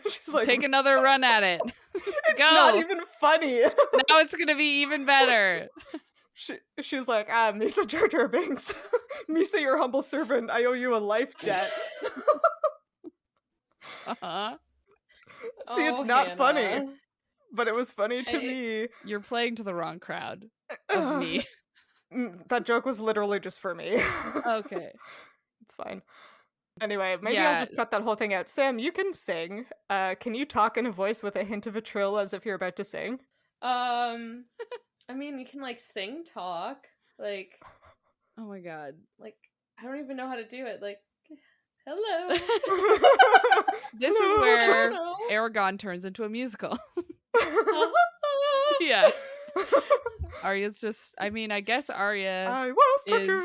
She's like, Take another run at it. it's Go. not even funny. Now it's gonna be even better. She's like, Misa Jar Jar Binks. Misa, your humble servant. I owe you a life debt. Uh-huh. See, it's not funny, but it was funny to me. You're playing to the wrong crowd of me. That joke was literally just for me. Okay. It's fine. Anyway, maybe Yeah. I'll just cut that whole thing out. Sam, you can sing. Can you talk in a voice with a hint of a trill as if you're about to sing? I mean, you can like sing talk. Like, Oh my god. like I don't even know how to do it. Like, hello. This is where Aragon turns into a musical. Yeah. Arya's just, I mean, I guess Arya I was tortured.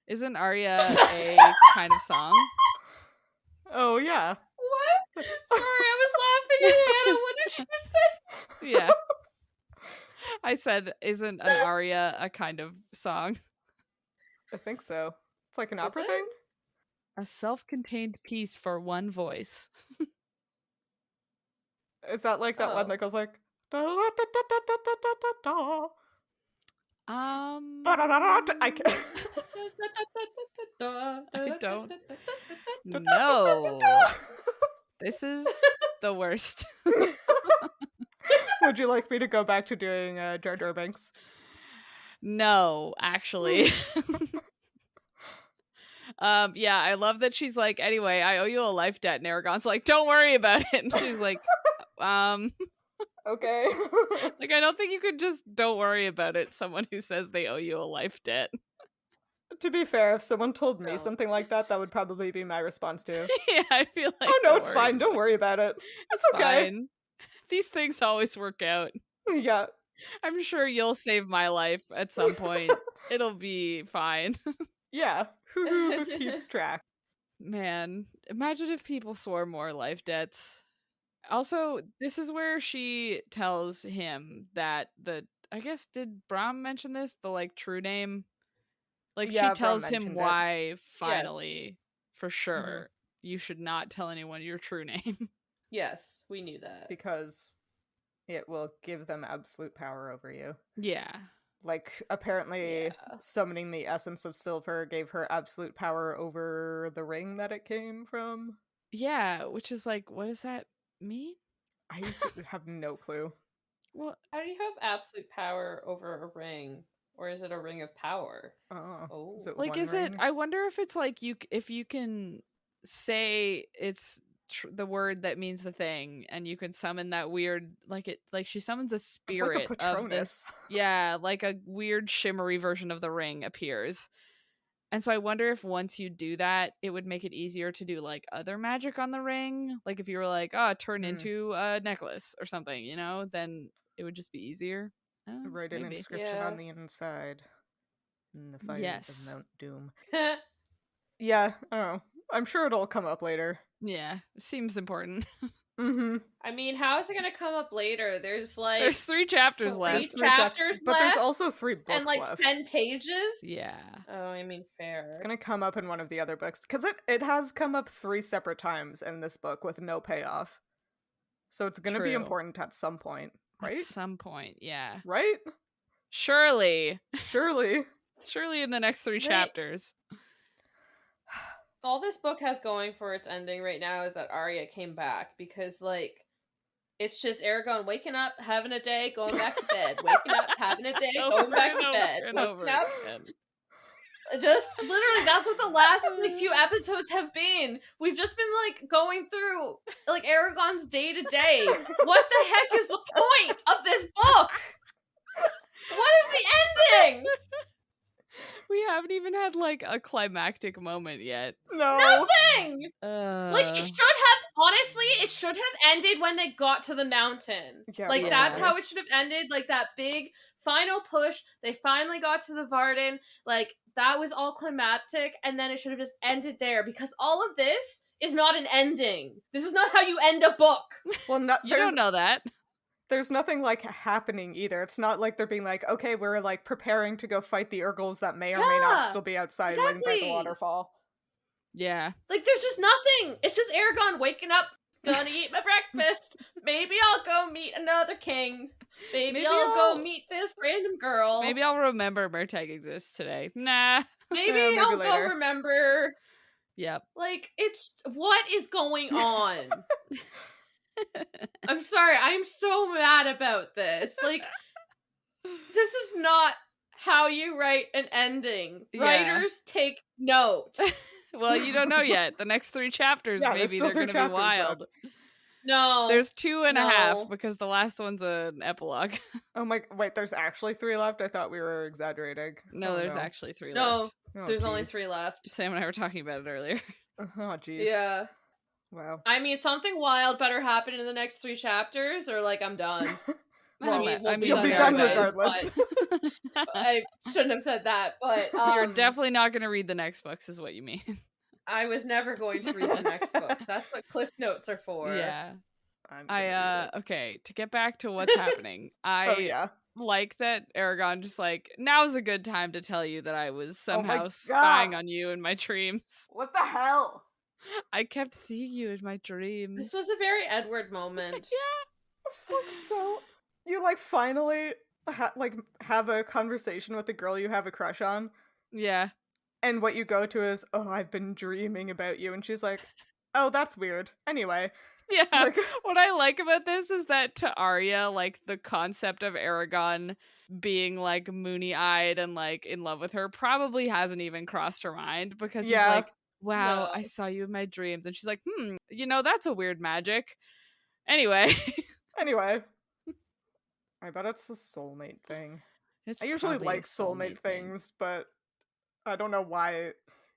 isn't Arya a kind of song? Oh, yeah. What? Sorry, I was laughing at Hannah. What did you say? Yeah. I said, isn't an aria a kind of song? I think so. It's like an Is opera it? thing? A self-contained piece for one voice. Is that like that one Oh. that goes like da da da da da da da da da? I can't. I don't. No. This is the worst. Would you like me to go back to doing Jar Jar Binks? No, actually. Yeah, I love that she's like, anyway, I owe you a life debt, and Aragon's like, don't worry about it. And she's like, Okay. like, I don't think you could just don't worry about it, someone who says they owe you a life debt. To be fair, if someone told me No. something like that, that would probably be my response too. Yeah, I feel like, Oh no, don't it's worry fine. Don't about worry about it. It's it. okay. Fine. These things always work out. Yeah. I'm sure you'll save my life at some point. It'll be fine. Yeah. Who keeps track? Man, imagine if people swore more life debts. Also, this is where she tells him that I guess, did Brahm mention this? The like true name? Like Yeah, she tells Brahm him mentioned it. why finally for sure, you should not tell anyone your true name. Yes, we knew that. Because it will give them absolute power over you. Yeah. Like, apparently summoning the essence of silver gave her absolute power over the ring that it came from. Yeah, which is like, what does that mean? I have no clue. Well, How do you have absolute power over a ring? Or is it a ring of power? Oh. Is it like, one is ring? it? I wonder if it's like if you can say it's the word that means the thing, and you can summon that weird, like she summons a It's spirit like a of Patronus. this. Yeah, like a weird shimmery version of the ring appears. And so I wonder if once you do that, it would make it easier to do like other magic on the ring. Like if you were like, oh, turn into a necklace or something, you know, then it would just be easier. Write an Maybe. inscription on the inside. In the fires of Mount Doom. Yeah, I don't know. I'm sure it'll come up later. Yeah, seems important. I mean, how is it gonna come up later? There's 3 chapters left. 3 chapters but left, there's also 3 books and like left. 10 pages. Yeah. Oh, I mean, fair. It's gonna come up in one of the other books because it has come up 3 separate times in this book with no payoff. So it's gonna be important at some point, right? At some point, yeah. Right? Surely in the next 3 chapters. All this book has going for its ending right now is that Arya came back, because like it's just Aragon waking up, having a day, going back to bed, waking up, having a day, going back to bed, waking up. Just literally, that's what the last few episodes have been. We've just been like going through like Aragon's day to day. What the heck is the point of this book? What is the ending? We haven't even had like a climactic moment yet. No. Nothing. Like it should have ended when they got to the mountain. Yeah, that's how it should have ended. Like that big final push. They finally got to the Varden. Like that was all climactic, and then it should have just ended there, because all of this is not an ending. This is not how you end a book. Well, you don't know that. There's nothing like happening either. It's not like they're being like, okay, we're like preparing to go fight the Urgles that may or may not still be outside waiting by the waterfall. Yeah. Like there's just nothing. It's just Aragon waking up, gonna eat my breakfast. Maybe I'll go meet another king. Maybe I'll go meet this random girl. Maybe I'll remember Murtagh exists today. Nah. Maybe I'll go remember. Yep. Like, what is going on? I'm sorry, I'm so mad about this. Like, this is not how you write an ending. Yeah. Writers take note. Well, you don't know yet. The next 3 chapters, maybe they're going to be wild. Left. No. There's 2.5 because the last one's an epilogue. Oh my, wait, there's actually 3 left? I thought we were exaggerating. No, there's actually 3 left. No, there's only 3 left. Sam and I were talking about it earlier. Oh, jeez. Yeah. Wow. I mean, something wild better happen in the next 3 chapters, or like I'm done. Well, I mean, you'll be done regardless. I shouldn't have said that, but you're definitely not going to read the next books, is what you mean. I was never going to read the next book. That's what Cliff Notes are for. Yeah. Okay, to get back to what's happening, I like that Aragon just like, now's a good time to tell you that I was somehow spying on you in my dreams. What the hell? I kept seeing you in my dreams. This was a very Edward moment. Yeah. It's like so... You like finally have a conversation with the girl you have a crush on. Yeah. And what you go to is, oh, I've been dreaming about you. And she's like, oh, that's weird. Anyway. Yeah. Like, what I like about this is that to Arya, like, the concept of Aragon being, like, moony-eyed and, like, in love with her probably hasn't even crossed her mind, because he's like, wow, I saw you in my dreams. And she's like, that's a weird magic. Anyway. I bet it's the soulmate thing. I usually like soulmate things, but I don't know why.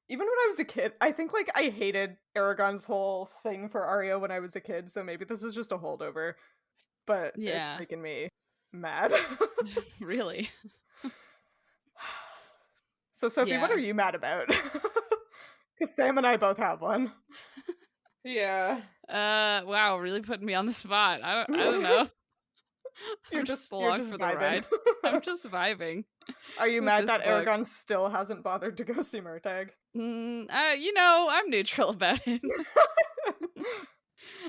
Even when I was a kid, I think like I hated Aragon's whole thing for Arya when I was a kid, so maybe this is just a holdover. But it's making me mad. Really? So Sophie, what are you mad about? Because Sam and I both have one. Yeah. Wow, really putting me on the spot. I don't know. You're just vibing. I'm just vibing. Are you mad that Aragon still hasn't bothered to go see Murtagh? I'm neutral about it.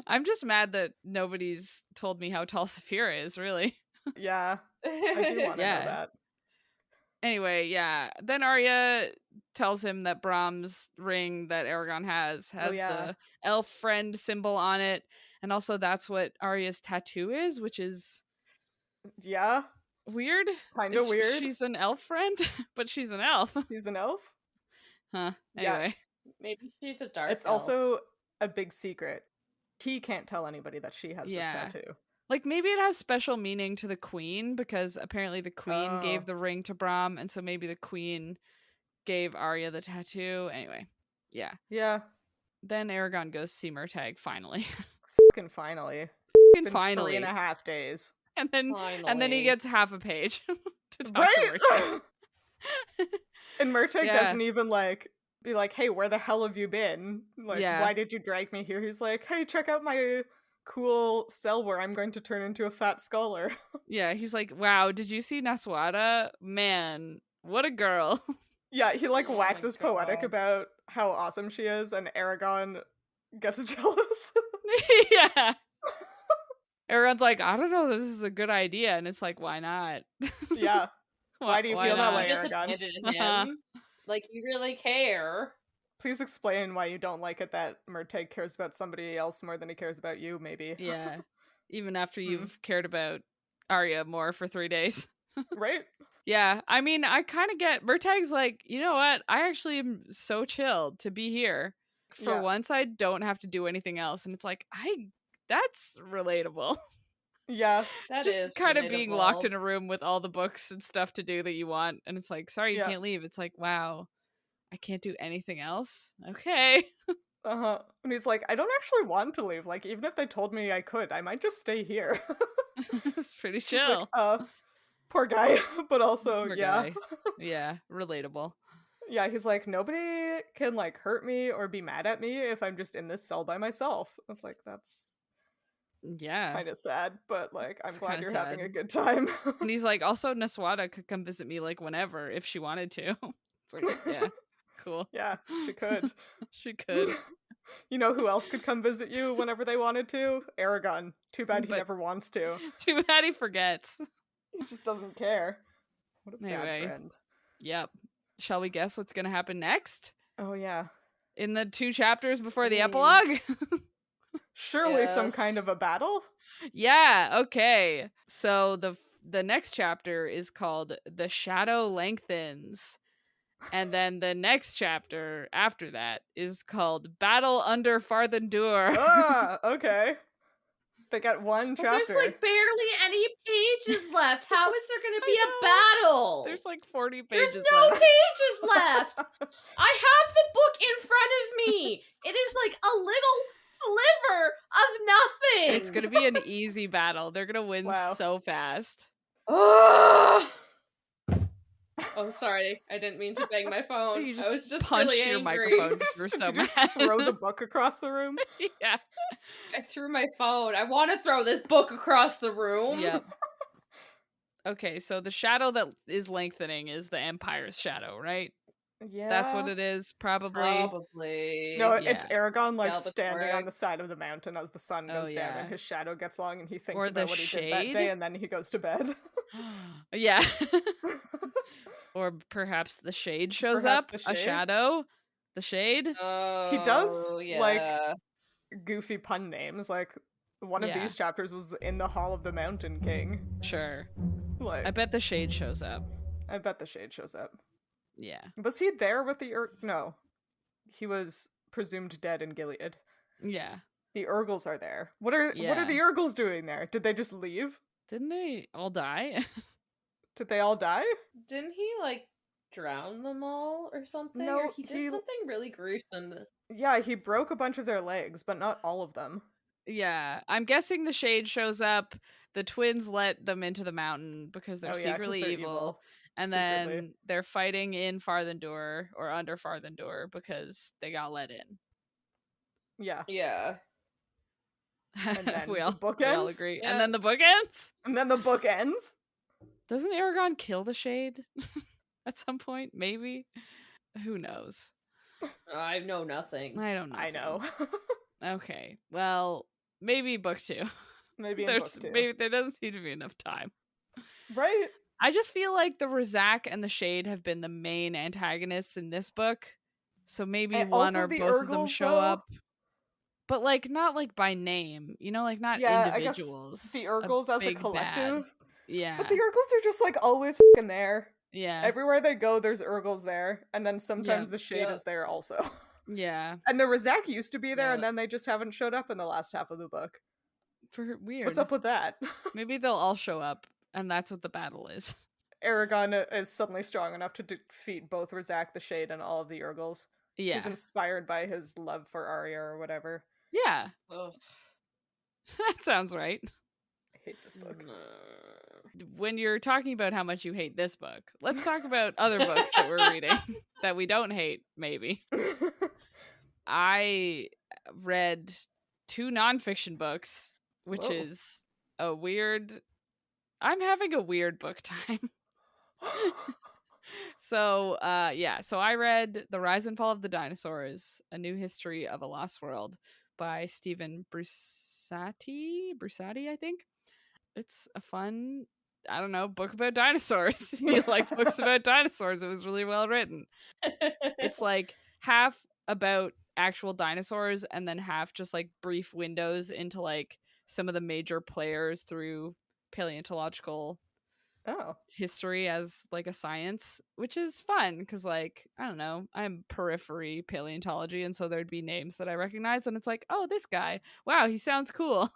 I'm just mad that nobody's told me how tall Saphira is, really. Yeah, I do want to know Yeah. that. Anyway, yeah. Then Arya tells him that Brahm's ring that Aragon has the elf friend symbol on it. And also that's what Arya's tattoo is, which is weird. Kind of weird. She's an elf friend, but she's an elf. She's an elf? Huh. Anyway. Maybe she's a dark It's elf. also a big secret. He can't tell anybody that she has this tattoo. Like, maybe it has special meaning to the queen, because apparently the queen gave the ring to Brahm, and so maybe the queen gave Arya the tattoo. Anyway, yeah. Yeah. Then Aragon goes see Murtagh, finally. Fucking finally. It's been finally. 3.5 days. And then he gets half a page to talk to Murtagh. And Murtagh doesn't even, be like, hey, where the hell have you been? Why did you drag me here? He's like, hey, check out my cool cell where I'm going to turn into a fat scholar. Yeah, he's like, wow, did you see Naswada? Man, what a girl. Yeah, he waxes poetic about how awesome she is, and Aragon gets jealous. Yeah. Aragon's like, I don't know that this is a good idea, and it's like, why not? Yeah. Why do you feel that way, just Aragon? abandoned him. Like, you really care. Please explain why you don't like it that Murtagh cares about somebody else more than he cares about you, maybe. Yeah. Even after you've cared about Arya more for 3 days. Right? Yeah. I mean, I kind of get Murtagh's like, you know what? I actually am so chilled to be here. For once, I don't have to do anything else. And it's like, that's relatable. Yeah. That just is kind relatable. of being locked in a room with all the books and stuff to do that you want. And it's like, sorry, you can't leave. It's like, wow, I can't do anything else? Okay. Uh-huh. And he's like, I don't actually want to leave. Like, even if they told me I could, I might just stay here. It's pretty chill. Like, poor guy. But also, poor guy. Yeah, relatable. Yeah, he's like, nobody can, hurt me or be mad at me if I'm just in this cell by myself. It's like, that's... Yeah. kind of sad, but, I'm glad you're having a good time. And he's like, also, Naswada could come visit me, whenever, if she wanted to. It's like, yeah, cool. Yeah, she could. She could. You know who else could come visit you whenever they wanted to? Aragon. Too bad he never wants to. Too bad he forgets. He just doesn't care. What a bad friend. Yep. Shall we guess what's going to happen next? Oh, yeah. In the 2 chapters before the epilogue? Surely some kind of a battle? Yeah, okay. So the next chapter is called The Shadow Lengthens. And then the next chapter after that is called Battle Under Farthendur. Ah, okay. They got one chapter. There's barely any pages left. How is there going to be a battle? There's 40 pages There's no left. pages left. I have the book in front of me. It is a little sliver of nothing. It's going to be an easy battle. They're going to win so fast. Oh, sorry. I didn't mean to bang my phone. You just I was just punched really your angry. microphone because you were so Did you mad. throw the book across the room? Yeah. I threw my phone. I want to throw this book across the room. Yep. Okay, so the shadow that is lengthening is the Empire's shadow, right? Yeah. That's what it is, probably. Probably. No, it's Aragon Galbatorix. standing on the side of the mountain as the sun goes down and his shadow gets long and he thinks Or about the what he did shade? that day and then he goes to bed. Yeah. Or perhaps the shade shows Perhaps up. the A shade? shadow. The shade. He does, yeah. goofy pun names. One of Yeah. these chapters was in the Hall of the Mountain King. Sure. Like, I bet the shade shows up. I bet the shade shows up. Yeah. Was he there with the No. He was presumed dead in Gilead. Yeah. The Urgles are there. What are the Urgles doing there? Did they just leave? Didn't they all die? Did they all die? Didn't he drown them all or something? No, or he did something really gruesome. Yeah, he broke a bunch of their legs, but not all of them. Yeah. I'm guessing the shade shows up. The twins let them into the mountain because they're secretly evil. And then they're fighting in Farthendur or under Farthendur because they got let in. Yeah. Yeah. And then we all bookends? agree. Yeah. And then the book ends? And then the book ends? Doesn't Aragon kill the shade at some point? Maybe? Who knows? I know nothing. I don't know. I know. Okay, well, maybe book 2. Maybe in book 2. Maybe there doesn't seem to be enough time. Right? I just feel like the Razak and the Shade have been the main antagonists in this book, so maybe And one also or the both of them Urgles, show though. up. But like not like by name, like not Yeah, individuals. I guess the Urgles as a big collective. bad. Yeah. But the Urgles are just like always fucking there. Yeah. Everywhere they go, there's Urgles there, and then sometimes the Shade Yeah. is there also. Yeah. And the Razak used to be there, Yeah. and then they just haven't showed up in the last half of the book. Weird. What's up with that? Maybe they'll all show up, and that's what the battle is. Aragon is suddenly strong enough to defeat both Razak, the Shade, and all of the Urgles. Yeah. He's inspired by his love for Arya or whatever. Yeah. Ugh. That sounds right. I hate this book. When you're talking about how much you hate this book, let's talk about other books that we're reading that we don't hate, maybe. I read 2 nonfiction books, which Whoa. is a weird... I'm having a weird book time. So I read The Rise and Fall of the Dinosaurs, A New History of a Lost World by Stephen Brusatte, I think. It's a fun, I don't know, book about dinosaurs. If you like books about dinosaurs, it was really well written. It's like half about actual dinosaurs and then half just like brief windows into like some of the major players through paleontological history as like a science, which is fun because like I don't know, I'm periphery paleontology, and so there'd be names that I recognize, and it's like, oh, this guy, wow, he sounds cool.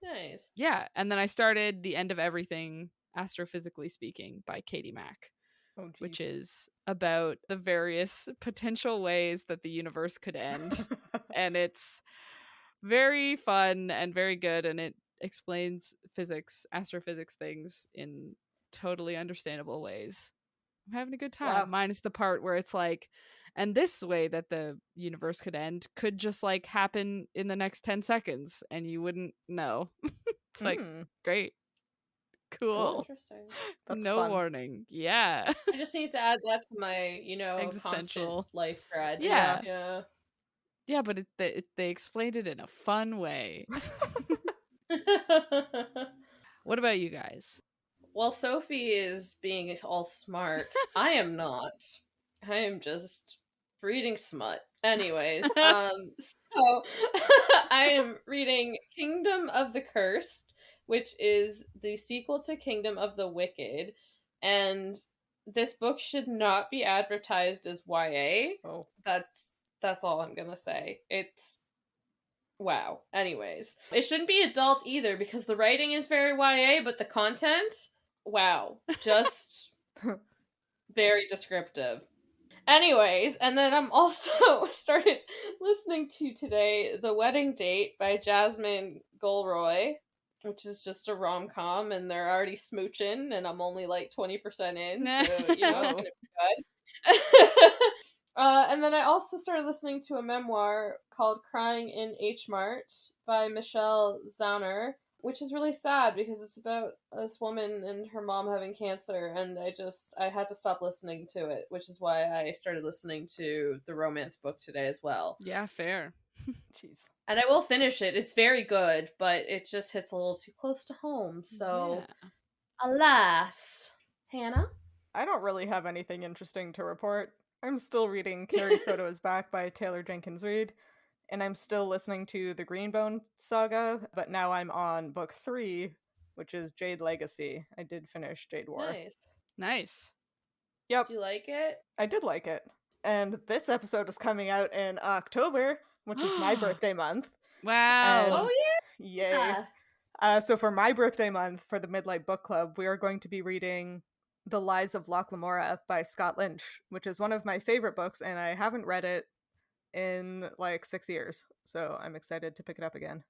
Nice. Yeah, and then I started The End of Everything, Astrophysically Speaking by Katie Mack, which is about the various potential ways that the universe could end. And it's very fun and very good, and it explains astrophysics things in totally understandable ways. I'm having a good time. Wow. Minus the part where it's like, and this way that the universe could end could just like happen in the next 10 seconds and you wouldn't know. It's like, great. Cool. Interesting. That's no fun. Warning. Yeah. I just need to add that to my, existential constant life dread. Yeah. Yeah, but they explained it in a fun way. What about you guys? Well, Sophie is being all smart. I am not. I am just reading smut. Anyways, so I am reading Kingdom of the Cursed, which is the sequel to Kingdom of the Wicked, and this book should not be advertised as YA. Oh. That's all I'm gonna say. It's wow. Anyways, it shouldn't be adult either because the writing is very YA, but the content, wow, just very descriptive. Anyways, and then I'm also started listening to today The Wedding Date by Jasmine Gulroy, which is just a rom-com, and they're already smooching, and I'm only like 20% in, so it's gonna be good. And then I also started listening to a memoir called Crying in H Mart by Michelle Zauner, which is really sad because it's about this woman and her mom having cancer, and I had to stop listening to it, which is why I started listening to the romance book today as well. Yeah, fair. Jeez. And I will finish it. It's very good, but it just hits a little too close to home, so alas. Hannah? I don't really have anything interesting to report. I'm still reading Carrie Soto is Back by Taylor Jenkins Reid, and I'm still listening to the Greenbone saga, but now I'm on book 3, which is Jade Legacy. I did finish Jade War. Nice. Yep. Did you like it? I did like it. And this episode is coming out in October, which is my birthday month. Wow. And oh, yeah? Yay. So for my birthday month, for the Midlight Book Club, we are going to be reading The Lies of Loch Lamora by Scott Lynch, which is one of my favorite books, and I haven't read it in like 6 years, so I'm excited to pick it up again.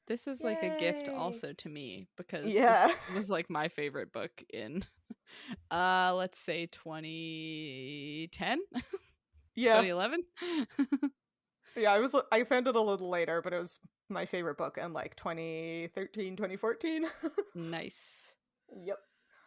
This is like a gift also to me because Yeah. this was like my favorite book in let's say 2010. Yeah. 2011. Yeah, I found it a little later, but it was my favorite book in like 2013, 2014. Nice. Yep.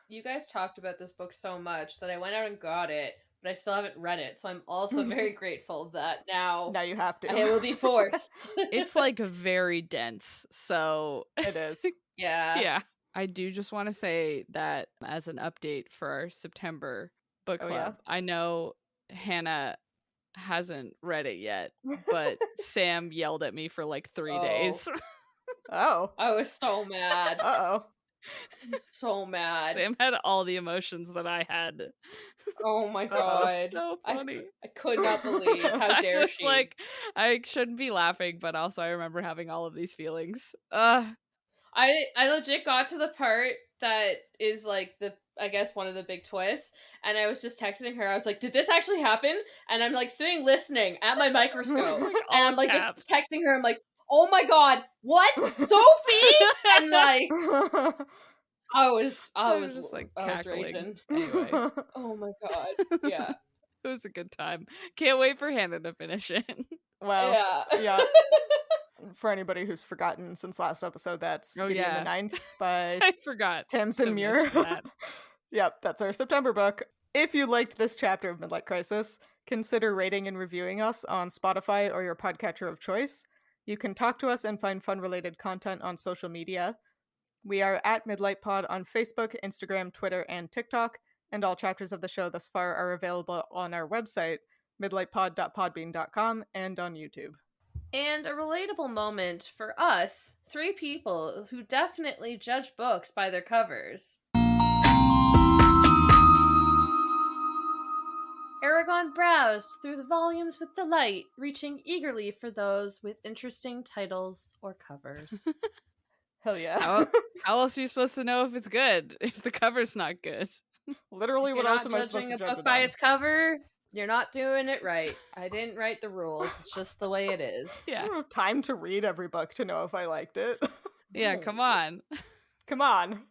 You guys talked about this book so much that I went out and got it, but I still haven't read it. So I'm also very grateful that now you have to. I will be forced. It's like very dense. So It is. Yeah. yeah. I do just want to say that as an update for our September book Oh, club, yeah? I know Hannah hasn't read it yet, but Sam yelled at me for like 3 days. Oh. I was so mad. Uh-oh. So mad. Sam had all the emotions that I had. Oh my Uh-oh. God. So funny. I could not believe. How dare I was she? like, I shouldn't be laughing, but also I remember having all of these feelings. I legit got to the part that is like I guess one of the big twists, and I was just texting her. I was like, "Did this actually happen?" And I'm like sitting listening at my microscope, Like, and all I'm like caps. just texting her. I'm like, "Oh my God, what, Sophie?" And like, I was just like cackling. raging. Anyway, Oh my God, yeah, it was a good time. Can't wait for Hannah to finish it. Well, yeah. For anybody who's forgotten since last episode, that's Oh, Gideon yeah. the Ninth by I forgot. Tamsin to Muir. mention that. Yep, that's our September book. If you liked this chapter of Midlight Crisis, consider rating and reviewing us on Spotify or your podcatcher of choice. You can talk to us and find fun-related content on social media. We are at Midlight Pod on Facebook, Instagram, Twitter, and TikTok, and all chapters of the show thus far are available on our website, midlightpod.podbean.com, and on YouTube. And a relatable moment for us, 3 people who definitely judge books by their covers. Aragon browsed through the volumes with delight, reaching eagerly for those with interesting titles or covers. Hell yeah. How else are you supposed to know if it's good if the cover's not good? Literally, If what you're else not am I supposed judging to a judge book it by on? its cover, you're not doing it right. I didn't write the rules. It's just the way it is. Yeah. I don't have time to read every book to know if I liked it. Yeah, come on. Come on.